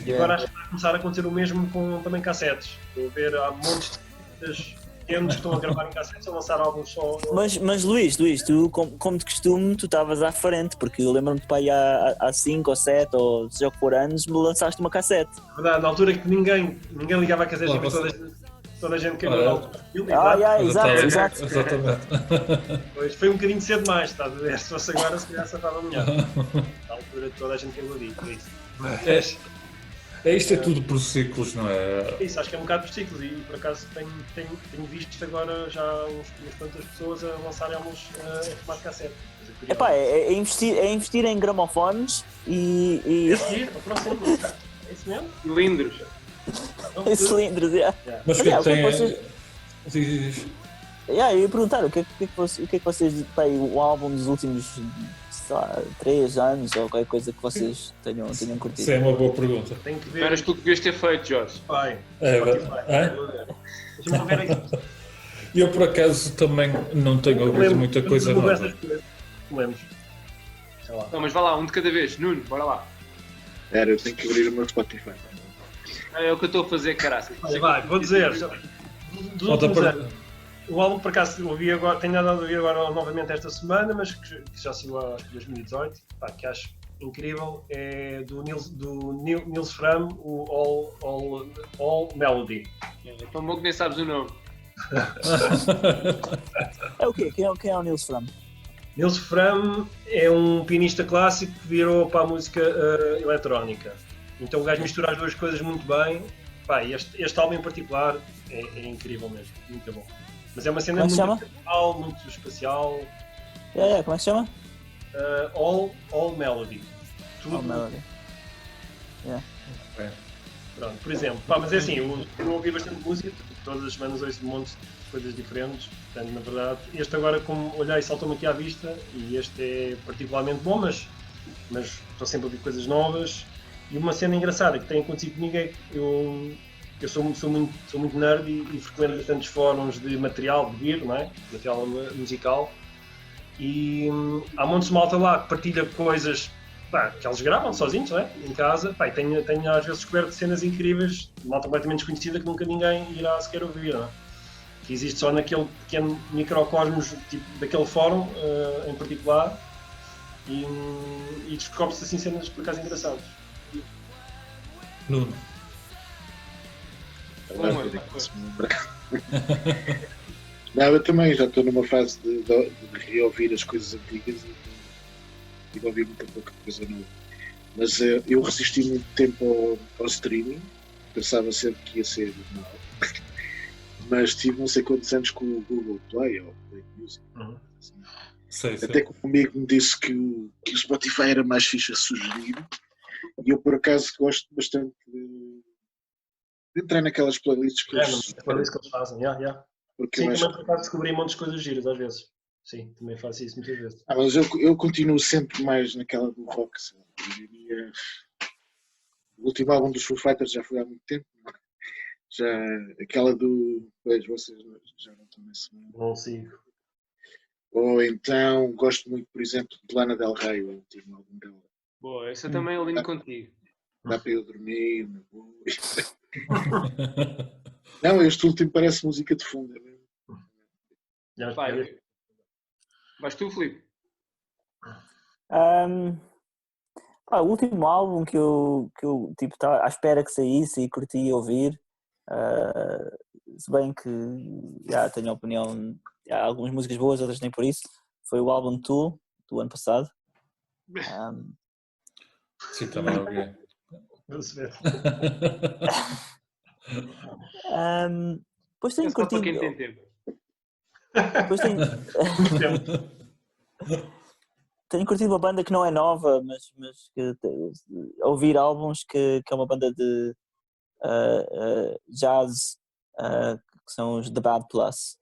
e agora acho que vai começar a acontecer o mesmo com também cassetes. Estou a ver, há montes de pequenos que estão a gravar em cassetes, a lançar álbuns só. Mas Luís, tu, como de costume, tu estavas à frente, porque eu lembro-me de há 5 ou 7 ou seja o que for anos, me lançaste uma cassete. Verdade, na altura que ninguém ligava a cassetes, toda a gente cagou na altura. Exato. Exatamente. Pois, foi um bocadinho cedo demais, estás a ver? Se fosse agora, se calhar estava melhor. Na altura toda a gente cagou disso, por isso. Isto é tudo por ciclos, não é? Isso, acho que é um bocado por ciclos, e por acaso tenho visto agora já umas quantas pessoas a lançarem álbuns em formato cassete. Epá, é investir em gramofones e... o próximo, é isso mesmo? cilindros. cilindros, Mas o que é que tem... Diz. Eu ia perguntar o que é que vocês... Bem, o álbum dos últimos, sei lá, 3 anos ou qualquer coisa que vocês tenham curtido. Isso é uma boa pergunta. Tem que ver. Eras tu que devias ter feito, Jorge. Vai. Deixa-me ver aqui. Eu, por acaso, também não tenho ouvido muita coisa nova. Lembro. Sei lá. Não, mas vá lá, um de cada vez. Nuno, bora lá. Eu tenho que abrir o meu Spotify. É o que eu estou a fazer, caraças. Vai, vou dizer. Dos últimos anos. O álbum, por acaso, tenho nada a ouvir agora novamente esta semana, mas que já saiu em 2018, que acho incrível, é do Nils Fram, o All Melody. É tão bom que nem sabes o nome. É o quê? Quem é o Nils Fram? Nils Fram é um pianista clássico que virou para a música eletrónica. Então o gajo mistura as duas coisas muito bem. Este álbum em particular é incrível mesmo, muito bom. Mas é uma cena muito especial, muito espacial. Como é que se chama? All Melody. All Melody. Pronto, por exemplo. Mas é assim, eu ouvi bastante música, todas as semanas ouço um monte de coisas diferentes. Portanto, na verdade, este agora, como olhei, saltou-me aqui à vista, e este é particularmente bom, mas estou sempre a ouvir coisas novas. E uma cena engraçada que tem acontecido comigo é que eu sou muito nerd e frequento bastantes fóruns de material de vir, não é? Material musical, e há montes de malta lá que partilha coisas pá, que eles gravam sozinhos, não é? Em casa, pá, e tenho às vezes descoberto cenas incríveis, de malta completamente desconhecida que nunca ninguém irá sequer ouvir, não é? Que existe só naquele pequeno microcosmos tipo, daquele fórum em particular e descobre-se assim cenas por acaso engraçadas. Nuno. Não, eu também já estou numa fase de reouvir as coisas antigas e de ouvir muita pouca coisa nova. Mas eu resisti muito tempo ao streaming, pensava sempre que ia ser mal. Mas tive não sei quantos anos com o Google Play ou Play Music. Sei. Até que um amigo me disse que o Spotify era mais fixe a sugerir. E eu por acaso gosto bastante de entrar naquelas playlists que eles fazem, porque sim, eu também acho... por acaso descobri montes de coisas giras às vezes. Sim, também faço isso muitas vezes. mas eu continuo sempre mais naquela do rock. Eu diria... O último álbum dos Foo Fighters já foi há muito tempo. Já aquela do... Pois, vocês já não estão nesse mundo. Não sigo. Ou então gosto muito, por exemplo, de Lana Del Rey, o último álbum dela. Boa, essa também eu alinho contigo. Dá para eu dormir, na boa. Não, este último parece música de fundo, é mesmo. Vais tu, Filipe? O último álbum que eu tipo, estava à espera que saísse e curti ouvir, se bem que já tenho opinião, há algumas músicas boas, outras nem por isso, foi o álbum Tool do ano passado. Sim, também ouvi. Depois tenho curtido. Para quem tem tempo. Depois tenho curtido uma banda que não é nova, mas que ouvir álbuns que é uma banda de jazz, que são os The Bad Plus.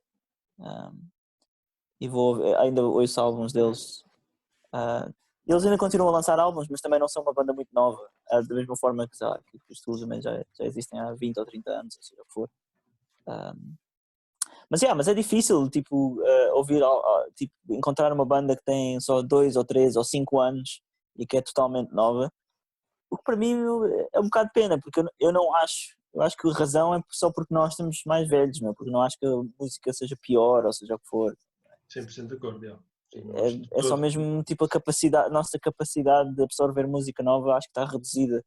E ainda ouço álbuns deles. Eles ainda continuam a lançar álbuns, mas também não são uma banda muito nova, da mesma forma que, que os Tools já existem há 20 ou 30 anos, ou seja o que for. Mas é difícil tipo, ouvir, tipo, encontrar uma banda que tem só 2 ou 3 ou 5 anos e que é totalmente nova, o que para mim é um bocado de pena, porque eu não acho, eu acho que a razão é só porque nós estamos mais velhos, porque não acho que a música seja pior, ou seja o que for. 100% de acordo, é só mesmo tipo a nossa capacidade de absorver música nova, acho que está reduzida.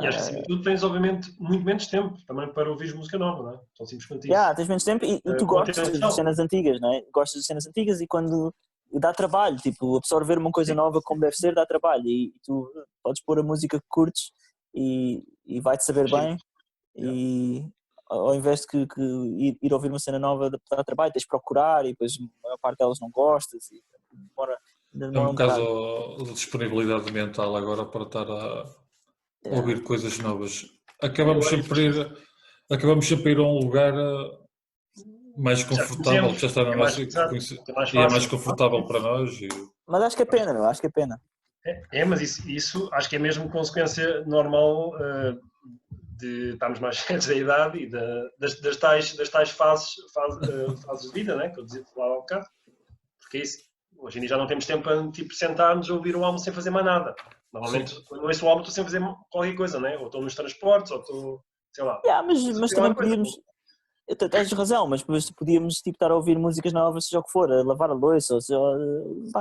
E acho que acima de tudo tens obviamente muito menos tempo também para ouvir música nova, não é? Tão simples quanto isso. Tens menos tempo e tu gostas das cenas antigas, não é? Gostas das cenas antigas e quando dá trabalho, tipo, absorver uma coisa nova como deve ser dá trabalho e tu podes pôr a música que curtes e vai-te saber bem e ao invés de que ir ouvir uma cena nova dá trabalho, tens de procurar e depois a maior parte delas não gostas e demora um bocado de disponibilidade mental agora para estar a ouvir coisas novas. Acabamos sempre a ir a um lugar mais confortável, que já está na nossa e é mais confortável para nós. Mas acho que é pena, acho que é pena. Mas isso acho que é mesmo consequência normal de estarmos mais cheios da idade e das tais fases de vida, né? Que eu dizia lá há um bocado. Porque isso, hoje em dia já não temos tempo para tipo, sentar-nos a ouvir o álbum sem fazer mais nada. Normalmente, quando ouço o álbum, estou sempre a fazer qualquer coisa, né? Ou estou nos transportes, ou estou, sei lá. Mas também podíamos... Tens razão, mas podíamos tipo, estar a ouvir músicas novas, seja o que for, a lavar a louça, ou seja,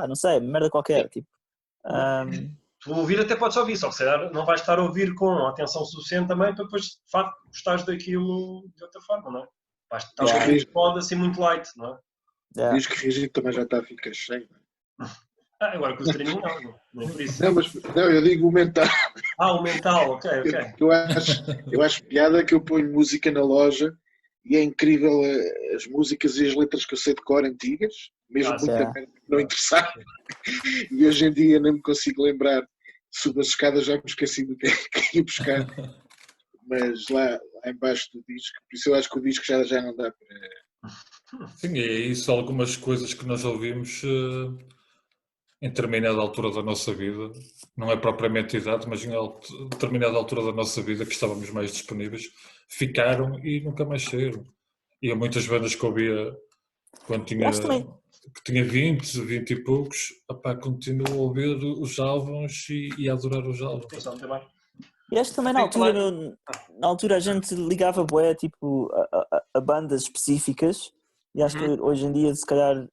não sei, merda qualquer. Tipo, Tu ouvir até podes ouvir, só que se calhar não vais estar a ouvir com atenção suficiente também para depois, de facto, gostares daquilo de outra forma, não é? Vais estar a ouvir de modo assim muito light, não é? Diz que Rígido também já está a ficar cheio. Agora com o streaming não é por isso. Não, eu digo o mental. O mental, ok. Eu acho piada que eu ponho música na loja e é incrível as músicas e as letras que eu sei de cor antigas, mesmo muita merda que não interessava. E hoje em dia nem me consigo lembrar, subo as escadas, já me esqueci do que ia buscar. Mas lá embaixo do disco, por isso eu acho que o disco já não dá para... Sim, é isso, algumas coisas que nós ouvimos em determinada altura da nossa vida, não é propriamente idade, mas em determinada altura da nossa vida que estávamos mais disponíveis, ficaram e nunca mais saíram. E há muitas bandas que ouvia quando tinha que tinha 20 e poucos, opá, continuo a ouvir os álbuns e a adorar os álbuns. Eu só não tenho mais. E acho que também na altura a gente ligava bué, tipo, a bandas específicas, e acho que hoje em dia se calhar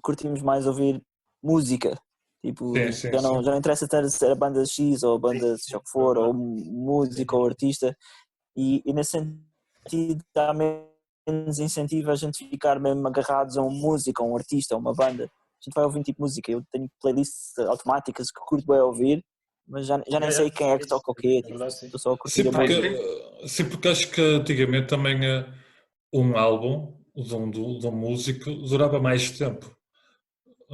curtimos mais ouvir música. Tipo, Sim, já não interessa ser a banda X ou a banda seja o que for, ou música ou artista, e nesse sentido dá menos incentivo a gente ficar mesmo agarrados a uma música, a um artista, a uma banda. A gente vai ouvir tipo música, eu tenho playlists automáticas que curto bem ouvir, mas já nem sei quem é que toca o quê, tipo, estou só a curtir a música. Sim, porque acho que antigamente também um álbum de um músico durava mais tempo.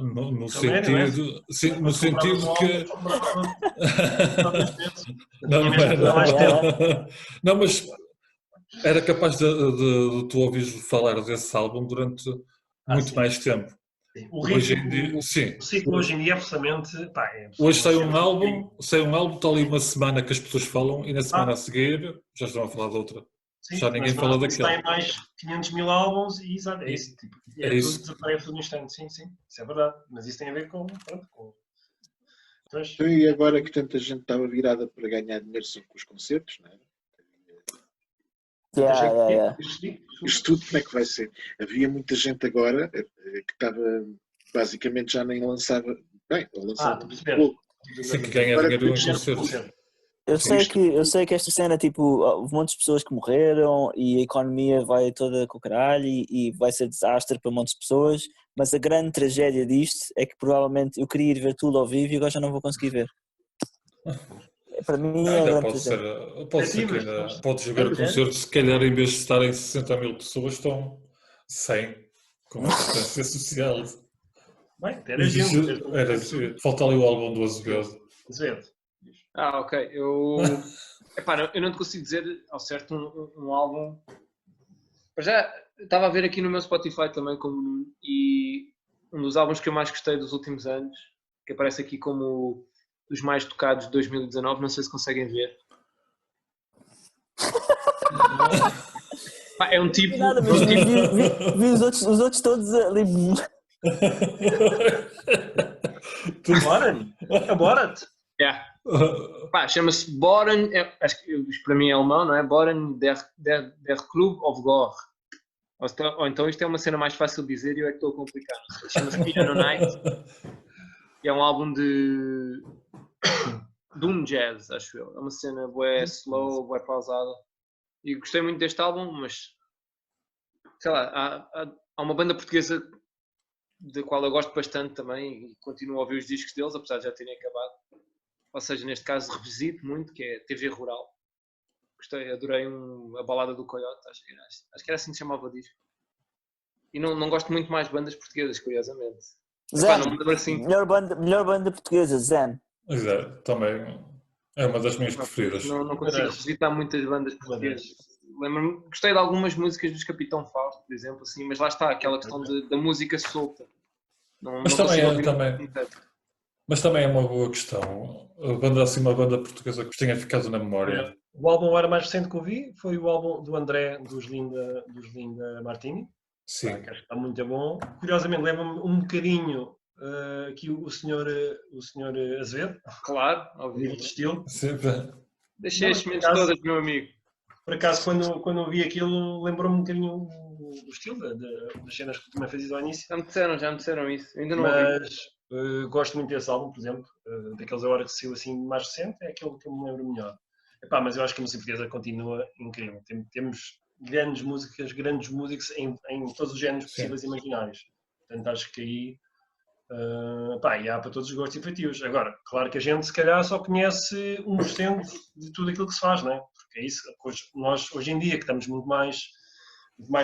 No sentido, sim, no sentido que não, mas era capaz de tu ouvires falar desse álbum durante muito mais tempo. O Hoje em dia, sim. O ciclo hoje em dia é absolutamente. Hoje sai um álbum, está ali uma semana que as pessoas falam e na semana a seguir já estão a falar de outra. Sim, já ninguém fala daquela. Tem mais 500 mil álbuns e exato, é isso. Tipo, é tudo isso. desaparece no instante, sim, isso é verdade. Mas isso tem a ver com. E agora que tanta gente estava virada para ganhar dinheiro só com os concertos, não é? Isto tudo como é que vai ser? Havia muita gente agora que estava basicamente já nem lançava. Bem, lançava pouco. Sim, que ganha dinheiro em concertos. Eu sei que esta cena, tipo, houve muitas pessoas que morreram e a economia vai toda com o caralho e vai ser desastre para muitas pessoas, mas a grande tragédia disto é que provavelmente eu queria ir ver tudo ao vivo e agora já não vou conseguir ver. Para mim é a grande tragédia. Pode ser que ainda podes ver concertos, se calhar em vez de estarem 60 mil pessoas estão 100 com a distância social. Bem, era gente. Falta ali o álbum do Azevedo. Ok. Eu não te consigo dizer ao certo um álbum. Mas já estava a ver aqui no meu Spotify também como e um dos álbuns que eu mais gostei dos últimos anos, que aparece aqui como dos mais tocados de 2019, não sei se conseguem ver. É um tipo. Nada, mas vi os outros todos ali. Borat? Yeah. Chama-se Boren, acho que para mim é alemão, não é? Boren der Club of Gore. Ou então isto é uma cena mais fácil de dizer e eu é que estou a complicar. Chama-se Piano Night e é um álbum de Doom Jazz, acho eu. É uma cena bué slow, bué pausada. E gostei muito deste álbum, mas sei lá, há uma banda portuguesa da qual eu gosto bastante também e continuo a ouvir os discos deles, apesar de já terem acabado. Ou seja, neste caso revisito muito, que é TV Rural. Gostei, adorei a balada do Coyote, acho que era assim que se chamava o disco. E não gosto muito mais de bandas portuguesas, curiosamente. Zen, não me lembro assim. melhor banda portuguesa, Zen. Exato, também é uma das minhas preferidas. Não consigo revisitar muitas bandas portuguesas. Lembro-me, gostei de algumas músicas dos Capitão Fausto, por exemplo, assim, mas lá está, aquela questão da música solta. Mas também é uma boa questão. Uma banda portuguesa que tenha ficado na memória. O álbum era mais recente que eu vi foi o álbum do André dos Linda Martini. Sim. Que acho que está muito bom. Curiosamente, lembra-me um bocadinho aqui o senhor Azevedo. Claro, ao nível de estilo. Deixei as sementes todas, meu amigo. Por acaso, quando eu vi aquilo, lembrou-me um bocadinho o estilo das cenas que tu também fazias ao início. Já me disseram isso. Ainda não ouvi. Gosto muito desse álbum, por exemplo. Daqueles agora que saiu assim mais recente, é aquele que eu me lembro melhor. Mas eu acho que a música portuguesa continua incrível. Temos grandes músicos em todos os géneros possíveis e imaginários. Portanto, acho que aí e há para todos os gostos e feitios. Agora, claro que a gente se calhar só conhece 1% de tudo aquilo que se faz, não é? Porque é isso, nós hoje em dia que estamos muito mais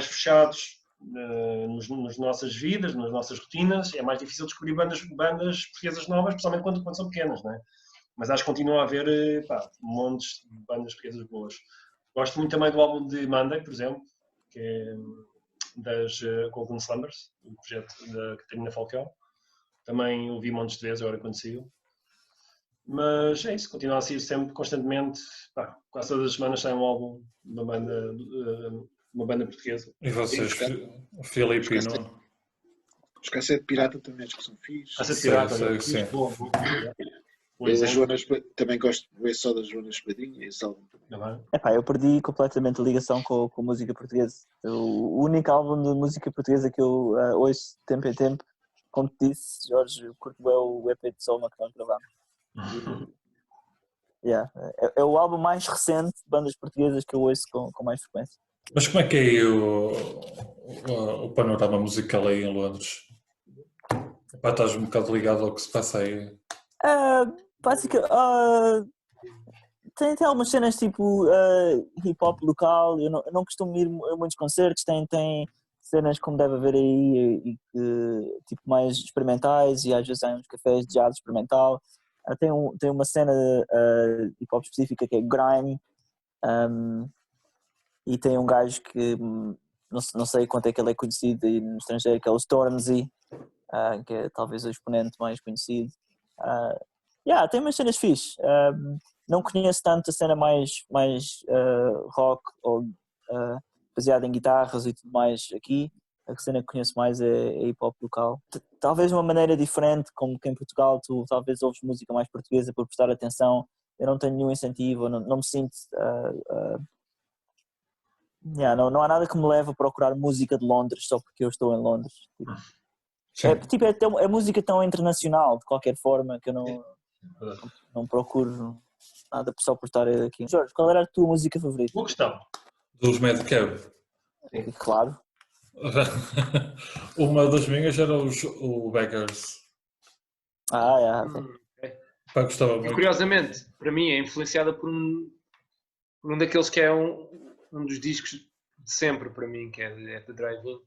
fechados nas nossas vidas, nas nossas rotinas, é mais difícil descobrir bandas portuguesas novas, principalmente quando são pequenas, não é? Mas acho que continua a haver montes de bandas portuguesas boas. Gosto muito também do álbum de Monday, por exemplo, que é das Golden Slumbers, o projeto da Catarina Falcão. Também ouvi montes de vezes, agora quando saiu. Mas é isso, continua a sair sempre, constantemente. Quase todas as semanas sai um álbum de uma banda portuguesa. E vocês, Filipe, Os Cassete Pirata também acho que são fixes. A ser Sei, pirata, sei, olha, sim. bom, bom. Por Eu, a exemplo, Joana também gosto de ver só da Joana Espadinha, esse álbum também. não é? Epá, eu perdi completamente a ligação com a música portuguesa. O único álbum de música portuguesa que eu ouço de tempo em tempo, como te disse, Jorge, curto bem o EP de Soma que nós gravamos. Yeah. É o álbum mais recente de bandas portuguesas que eu ouço com mais frequência. Mas como é que é aí o panorama musical aí em Londres? Epá, estás um bocado ligado ao que se passa aí. Tem algumas cenas tipo hip hop local. Eu não costumo ir a muitos concertos. Tem cenas como deve haver aí, e que, tipo mais experimentais, e às vezes há uns cafés de jazz experimental. Tem uma cena hip hop específica que é grime, e tem um gajo que não sei quanto é que ele é conhecido aí no estrangeiro, que é o Stormzy, que é talvez o exponente mais conhecido. Tem umas cenas fixe. Não conheço tanto a cena mais rock ou baseada em guitarras e tudo mais aqui. A cena que conheço mais é hip hop local. Talvez de uma maneira diferente, como que em Portugal tu talvez ouves música mais portuguesa por prestar atenção. Eu não tenho nenhum incentivo, não me sinto. Não há nada que me leve a procurar música de Londres só porque eu estou em Londres. É música tão internacional, de qualquer forma, que eu não procuro nada só por estar aqui. Jorge, qual era a tua música favorita? Boa questão. Dos Madcap. Claro. Uma das minhas era o Beggars. Ok. Pá, gostava E, muito. curiosamente, para mim é influenciada por um daqueles que é um dos discos de sempre para mim, que é The Drive-In.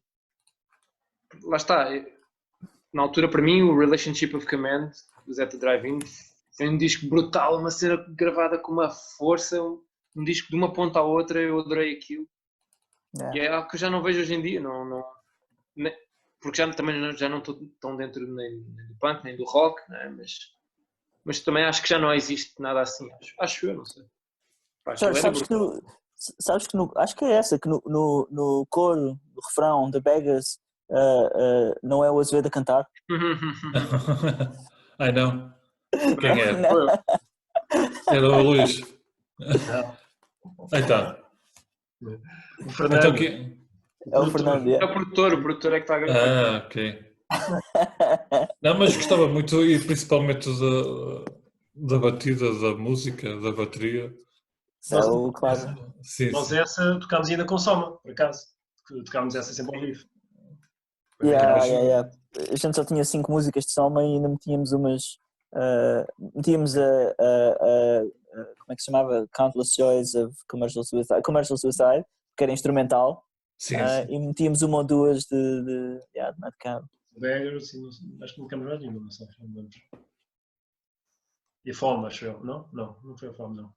Lá está. Na altura, para mim, o Relationship of Command, do Zeta Drive-In, é um disco brutal, uma cena gravada com uma força, um disco de uma ponta à outra, eu adorei aquilo. E é algo que eu já não vejo hoje em dia, porque também já não estou tão dentro nem do punk, nem do rock, né? Mas também acho que já não existe nada assim, acho eu, não sei. Jorge, sabes que acho que é essa, que no coro, no refrão da Beggars, não é o Azevedo a cantar? Ai não. Quem é? Não. Era o Luís. Não. Aí está. O Fernando. Então quem? É o Fernando. É o produtor é que está a gravar. Ok. Não, mas gostava muito, e principalmente da batida da música, da bateria. É o clássico. Sim, Nós sim. essa tocámos ainda com Soma, por acaso. Tocámos essa sempre ao vivo. A gente só tinha 5 músicas de Soma e ainda metíamos umas. Metíamos como é que se chamava? Countless Joys of Commercial Suicide, que era instrumental. Sim, E metíamos uma ou duas de Madcap. Beggars, acho que nunca mais nenhuma, não sei. Não me lembro. E a Fome, acho eu. Não foi a Fome, não.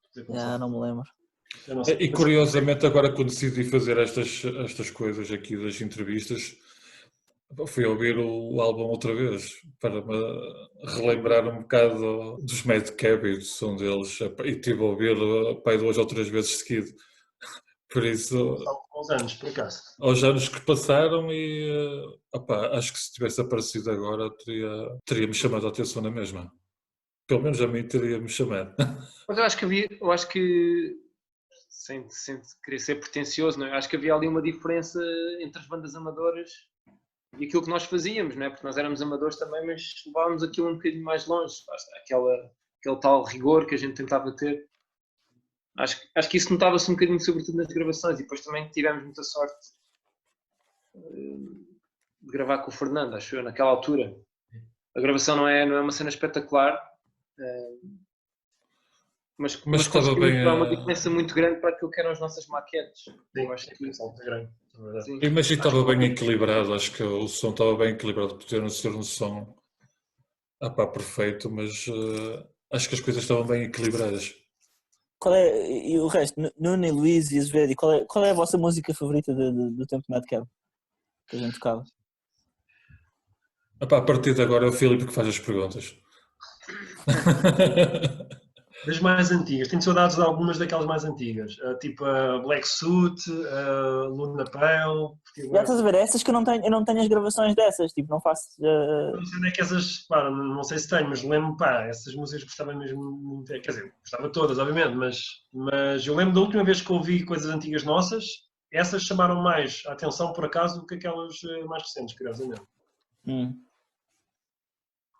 Não me lembro. Eu não sei. E curiosamente, agora quando decidi fazer estas coisas aqui das entrevistas, fui ouvir o álbum outra vez para me relembrar um bocado dos Madcap e do som deles, e estive a ouvir 2 ou 3 vezes seguido. Por isso, Aos anos, por acaso. aos anos que passaram, e acho que se tivesse aparecido agora teria-me chamado a atenção na mesma. Pelo menos a mim teria-me chamado. Mas eu acho que sem querer ser pretencioso, não é? Eu acho que havia ali uma diferença entre as bandas amadoras e aquilo que nós fazíamos, não é? Porque nós éramos amadores também, mas levávamos aquilo um bocadinho mais longe. Aquele tal rigor que a gente tentava ter. Acho que isso notava-se um bocadinho, sobretudo nas gravações, e depois também tivemos muita sorte de gravar com o Fernando, acho eu, naquela altura. A gravação não é uma cena espetacular, mas estava bem. Há uma diferença muito grande para aquilo que eram as nossas maquetes. Eu acho que é muito grande. Sim. Eu imagino que estava bem equilibrado, acho que o som estava bem equilibrado, poder ser um som perfeito, mas acho que as coisas estavam bem equilibradas. E o resto, Nuno e Luís e Azevedo, qual é a vossa música favorita do tempo de Madcap que a gente tocava? A partir de agora é o Filipe que faz as perguntas. Das mais antigas, tenho saudades de algumas daquelas mais antigas, tipo a Black Suit, a Luna Pale. Já estás a ver, essas que eu não tenho as gravações dessas, tipo, não faço. Não sei onde é que essas, pá, não sei se tenho, mas lembro, pá, essas músicas gostava mesmo muito, quer dizer, gostava todas, obviamente, mas eu lembro da última vez que ouvi coisas antigas nossas, essas chamaram mais a atenção, por acaso, do que aquelas mais recentes, curiosamente.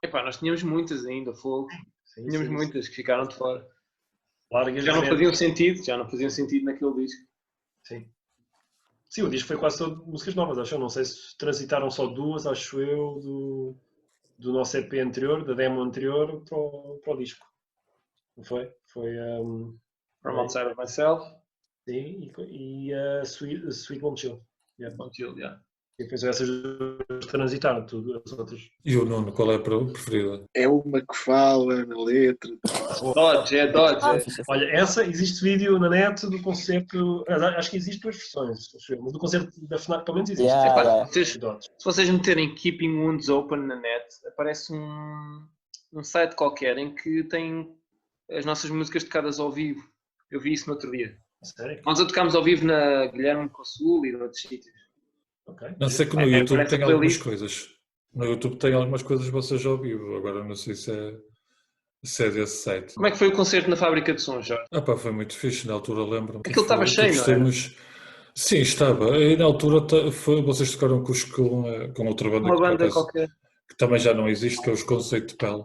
Epá, nós tínhamos muitas ainda, fogo. Sim, Tínhamos sim, muitas que ficaram de fora. largas Já não diferentes. já não faziam sentido naquele disco. Sim. Sim, o disco foi quase todo músicas novas, acho eu. Não sei se transitaram só duas, acho eu, do nosso EP anterior, da demo anterior, para o disco. Não foi? Foi From Outside of Myself. sim, e a Sweet Won't Chill. Yeah. Until, yeah. E depois essas duas transitaram, tudo, as outras. E o Nuno, qual é a preferida? É uma que fala na letra. Dodge, é Dodge. Ah, É. fixe. Olha, existe vídeo na net do concerto, acho que existe duas versões, mas do concerto da FNAC pelo menos existe. Yeah, Epá, yeah. se vocês meterem Keeping Wounds Open na net, aparece um site qualquer em que tem as nossas músicas tocadas ao vivo. Eu vi isso no outro dia. Sério? Nós a tocámos ao vivo na Guilherme Consul e noutros sítios. Ok. Não sei que no É, YouTube parece tem a algumas playlist. coisas. No YouTube tem algumas coisas vocês já ouviram. Agora não sei se é desse site. Como é que foi o concerto na Fábrica de Sons, Jorge? Ah pá, foi muito fixe, na altura lembro-me. Aquilo estava cheio, não era? Sim, estava. E na altura vocês tocaram com outra banda Uma que, por banda acaso, qualquer. que também já não existe, que é os Conceito de Pele,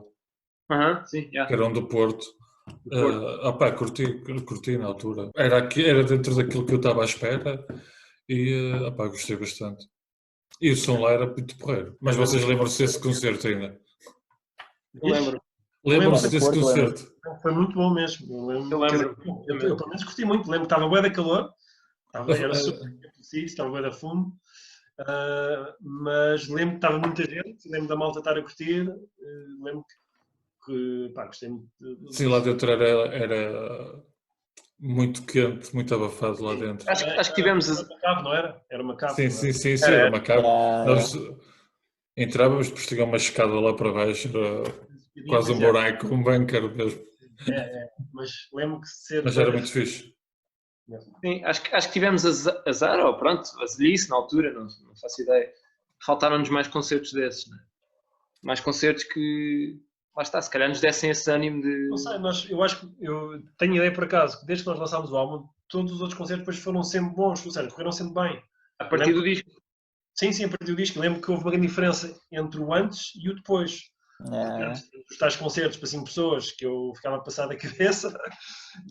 Aham, sim, yeah. que eram do Porto. Do Porto. Pá, curti na altura. Era dentro daquilo que eu estava à espera e pá, gostei bastante. E o som lá era muito porreiro. Mas vocês lembram-se desse concerto ainda? Eu lembro. Lembram-se Lembro-me. desse Porto, concerto? Foi muito bom mesmo. Eu lembro. Eu pelo menos curti muito. Lembro que estava bué da calor, era super preciso, estava bué da fumo, mas lembro que estava muita gente, lembro da malta estar a curtir, lembro que pá, gostei muito. Sim, lá dentro era muito quente, muito abafado lá dentro. Acho que tivemos. Era uma cave, não era? Era uma cave. Sim, não era? sim, era uma cave. Yeah, Nós entrávamos, depois tinha uma escada lá para baixo, era quase um buraco, um bunker mesmo. Mas lembro que ser. Mas era muito fixe. Sim, acho que tivemos azar, ou pronto, azelice na altura, não faço ideia. Faltaram-nos mais concertos desses, né? Mais concertos que, lá está, se calhar nos dessem esse ânimo de. Não sei, eu acho que eu tenho ideia por acaso que desde que nós lançámos o álbum, todos os outros concertos depois foram sempre bons, ou seja, correram sempre bem. A partir do disco. Sim, a partir do disco. Lembro que houve uma grande diferença entre o antes e o depois. yeah. Os tais concertos para 5 pessoas que eu ficava passado a cabeça,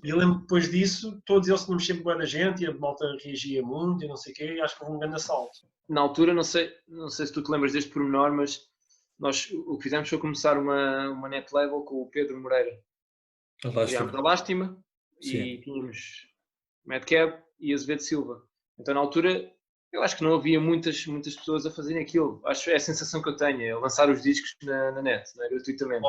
e eu lembro que depois disso, todos eles tínhamos sempre boa da gente e a malta reagia muito e não sei o quê, e acho que houve um grande assalto. Na altura, não sei se tu te lembras deste pormenor, mas nós o que fizemos foi começar uma net label com o Pedro Moreira. Criámos a Lástima e tínhamos Madcap e Azevedo Silva. Então, na altura, eu acho que não havia muitas pessoas a fazerem aquilo. Acho é a sensação que eu tenho, é lançar os discos na net, né, gratuitamente.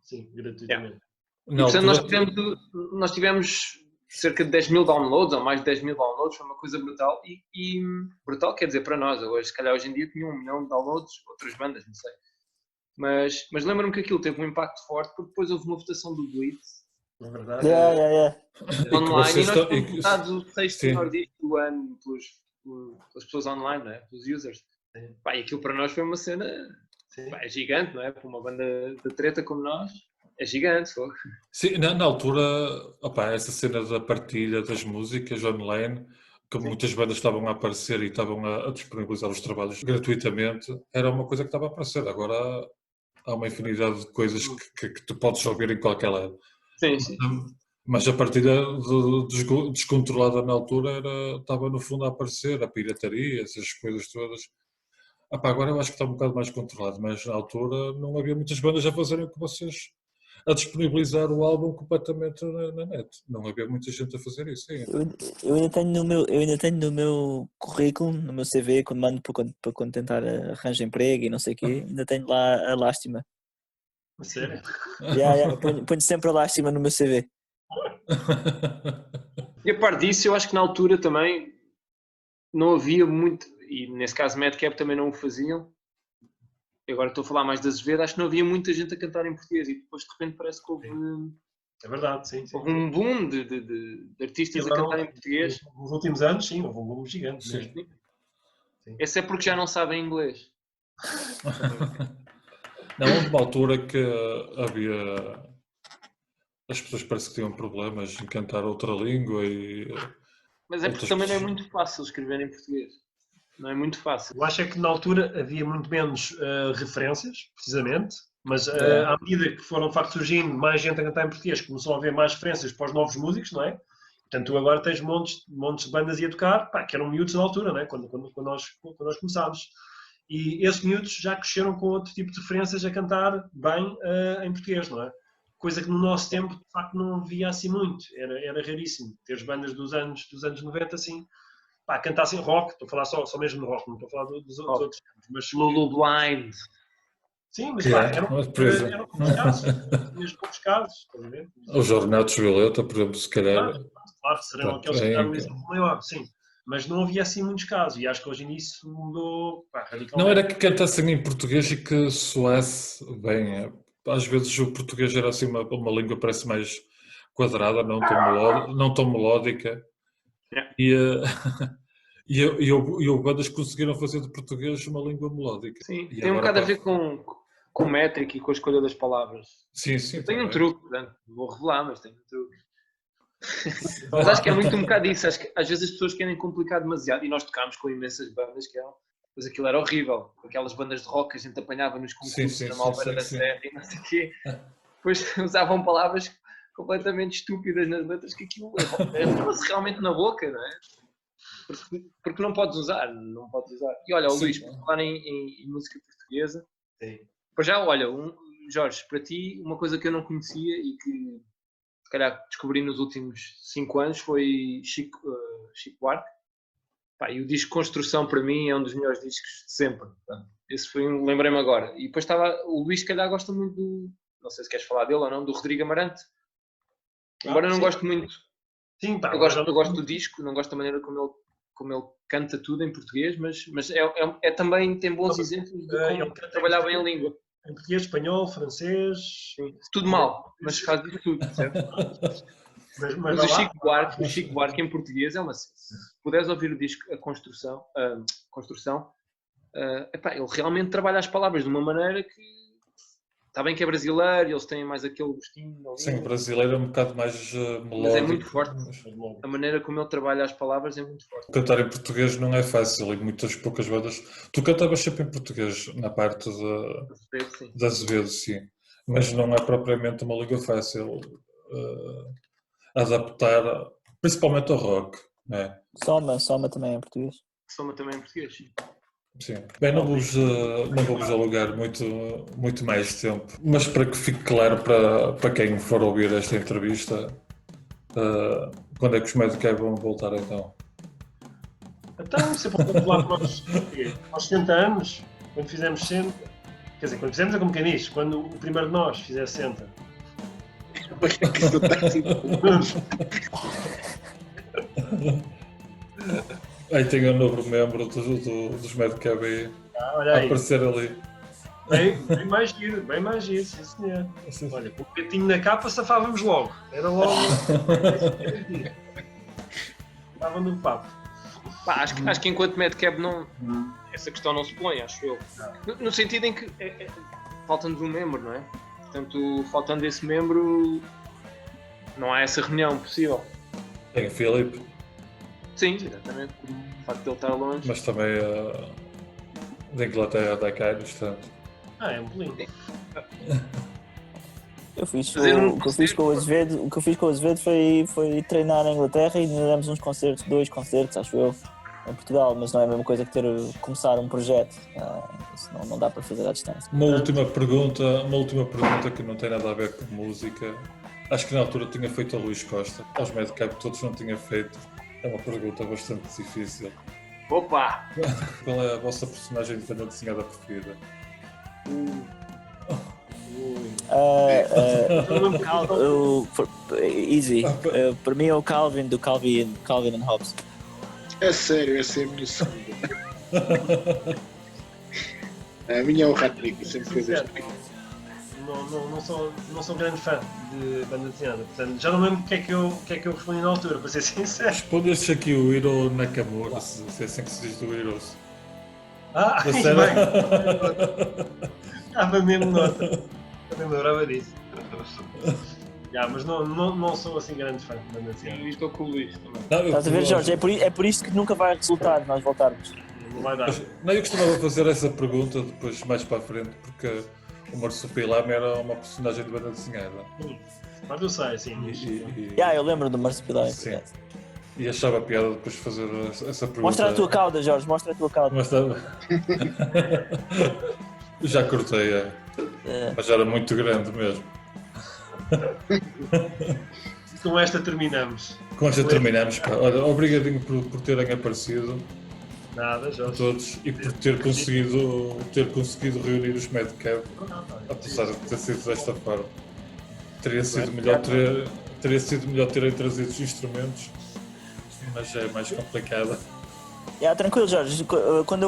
Sim, gratuitamente. E, portanto, nós tivemos cerca de 10 mil downloads, ou mais de 10 mil downloads, foi uma coisa brutal. E brutal quer dizer para nós, hoje, se calhar hoje em dia tinha 1 milhão de downloads, outras bandas, não sei. Mas lembro-me que aquilo teve um impacto forte, porque depois houve uma votação do Blitz. Na verdade. Yeah. Online, e nós fomos votados o 6º melhor disco do ano pelas pessoas online, não é? Pelos users. Pá, e aquilo para nós foi uma cena é gigante, não é? Para uma banda de treta como nós, é gigante. Foi. Sim, na altura, opa, essa cena da partilha das músicas online, que muitas bandas estavam a aparecer e estavam a disponibilizar os trabalhos gratuitamente, era uma coisa que estava a aparecer. Agora há uma infinidade de coisas que tu podes ouvir em qualquer lado. Sim. Mas a partilha descontrolada na altura estava no fundo a aparecer, a pirataria, essas coisas todas. Agora eu acho que está um bocado mais controlado, mas na altura não havia muitas bandas a fazerem com vocês, a disponibilizar o álbum completamente na net. Não havia muita gente a fazer isso. Eu ainda tenho no meu currículo, no meu CV, quando mando para quando tentar arranjar emprego e não sei o quê, ainda tenho lá a Lástima. Sério? Ponho sempre a Lástima no meu CV. E a parte disso, eu acho que na altura também não havia muito, e nesse caso Madcap também não o faziam. Agora estou a falar mais da Azevedo, acho que não havia muita gente a cantar em português e depois de repente parece que houve É verdade, sim. Houve um boom de artistas a Agora, cantar em português. Nos últimos anos, sim, houve um boom gigante Sim. mesmo. Esse é porque já não sabem inglês. Não, houve uma altura que havia. As pessoas parece que tinham problemas em cantar outra língua e. Mas é porque Outras também não é pessoas. muito fácil escrever em português. Não é muito fácil. Eu acho é que na altura havia muito menos referências, precisamente, mas É. à medida que foram de facto surgindo mais gente a cantar em português, começou a haver mais referências para os novos músicos, não é? Portanto, tu agora tens montes de bandas a tocar, pá, que eram miúdos na altura, não é? Quando nós começámos. E esses miúdos já cresceram com outro tipo de referências a cantar bem em português, não é? Coisa que no nosso tempo, de facto, não havia assim muito. Era raríssimo. Ter as bandas dos anos 90, assim, pá, cantassem rock. Estou a falar só mesmo de rock, não estou a falar dos outros géneros. Mas, Lulu Blind. sim, mas Yeah, pá, eram por exemplo. poucos casos. Mesmo poucos casos, estás a ver? Os Ornatos Violeta, por exemplo, se calhar. Claro, serão Pronto, aqueles que é deram um incrível. exemplo maior, sim. Mas não havia assim muitos casos. E acho que hoje em dia isso mudou, pá, Não radicalmente. era que cantassem em português e que soasse bem. Às vezes o português era assim uma língua parece mais quadrada, não tão melódica. Yeah. E bandas conseguiram fazer de português uma língua melódica. Sim, E tem um agora bocado a ver com métrica e com a escolha das palavras. Sim, sim. Eu tenho um também. truque, portanto, não vou revelar, mas tenho um truque. Mas acho que é muito um bocado isso. Acho que às vezes as pessoas querem complicar demasiado e nós tocámos com imensas bandas mas aquilo era horrível. Aquelas bandas de rock que a gente apanhava nos concursos Sim, na sim, Malveira sim, da sim. Serra e não sei o quê. Depois usavam palavras completamente estúpidas nas letras que aquilo leva-se realmente na boca, não é? Porque não podes usar. E olha, o Sim. Luís, por falar em música portuguesa, Sim. pois já, olha, Jorge, para ti, uma coisa que eu não conhecia e que se calhar descobri nos últimos 5 anos foi Chico Buarque. Pá, e o disco Construção para mim é um dos melhores discos de sempre. Portanto, esse foi lembrei-me agora. E depois o Luís, se calhar, gosta muito não sei se queres falar dele ou não, do Rodrigo Amarante. Embora eu não sim. goste muito. Sim, pá, Eu gosto do disco, não gosto da maneira como ele canta tudo em português, mas também tem bons exemplos de como ele canta trabalhar bem a língua. em português, espanhol, francês. Tudo mal, mas faz isso tudo, percebe? Mas Mas vai o lá. Chico Buarque em português é uma... Se puderes ouvir o disco A Construção, epá, ele realmente trabalha as palavras de uma maneira que... Está bem que é brasileiro, eles têm mais aquele gostinho. Sim, o brasileiro é um bocado mais melódico. Mas é muito forte. A maneira como ele trabalha as palavras é muito forte. Cantar em português não é fácil e muitas poucas bandas. Tu cantavas sempre em português na parte de Azevedo, sim. Mas não é propriamente uma língua fácil adaptar, principalmente ao rock. Não é? Soma também em português. Soma também em português, sim. Sim. Bem, não vamos alugar muito mais tempo, mas para que fique claro para quem for ouvir esta entrevista, quando é que os Madcap vão voltar então? Então, sempre vamos lá para aos 60 anos, quando fizemos 60, quer dizer, quando fizemos é como quem diz, quando o primeiro de nós fizer 60. Aí tem um novo membro dos Madcap aí Olha a aí, aparecer ali. bem mais giro, sim senhor. Olha, com o petinho na capa safávamos logo, era logo. Estava no papo. Pá, acho que enquanto Madcap essa questão não se põe, acho eu. No sentido em que falta-nos um membro, não é? Portanto, faltando esse membro, não há essa reunião possível. Tem o Filipe, Sim, exatamente. O facto de ele estar longe. mas também da Inglaterra da cá, portanto. É um bolinho. Eu fiz Fazer o que eu fiz com o Azevedo foi treinar na Inglaterra e ainda demos dois concertos, acho eu, em Portugal, mas não é a mesma coisa que começar um projeto. Isso não dá para fazer à distância. Uma última pergunta que não tem nada a ver com música. Acho que na altura tinha feito a Luís Costa. Aos Madcap todos não tinha feito. É uma pergunta bastante difícil. Opa! Qual é a vossa personagem de banda desenhada preferida? Easy. Para mim é o Calvin, do Calvin and Hobbes. É sério, essa é a minha segunda. A minha é o Rattrick, sempre fez este pequeno. não sou grande fã de banda desenhada. Portanto, já não lembro o que é que eu respondi na altura, para ser sincero. Respondeste aqui o Hiro Nakamura, se é assim que se diz do Heroes. Ah, Da bem, série? estava mesmo nota. Eu nem lembrava disso. Mas não sou assim grande fã de banda desenhada. E estou com o Luís também. Não, eu Estás a ver, costumava- Jorge? É por isto que nunca vai resultar nós voltarmos. Não vai dar. Não, eu costumava fazer essa pergunta depois mais para a frente, porque o Marsupilame era uma personagem de banda desenhada. Mas eu sei, assim. E, Eu lembro do Marsupilame. Sim. E achava piada depois fazer essa pergunta. Mostra a tua cauda, Jorge, mostra a tua cauda. Mas estava... Já cortei, mas era muito grande mesmo. Com esta terminamos. Com esta terminamos, pá. Olha, obrigadinho por terem aparecido Nada, a Jorge. todos e por ter conseguido reunir os Madcap, apesar de ter sido desta forma. Teria sido melhor terem trazido os instrumentos, mas é mais complicado. Tranquilo, Jorge. Quando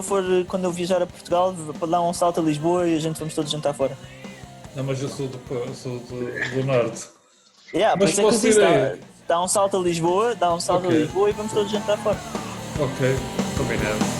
eu viajar a Portugal, para dar um salto a Lisboa e a gente vamos todos jantar fora. Não, mas eu sou do norte. Por Mas isso é que eu posso disse, ir dá um salto a Lisboa, e vamos todos jantar fora. Ok, combinado.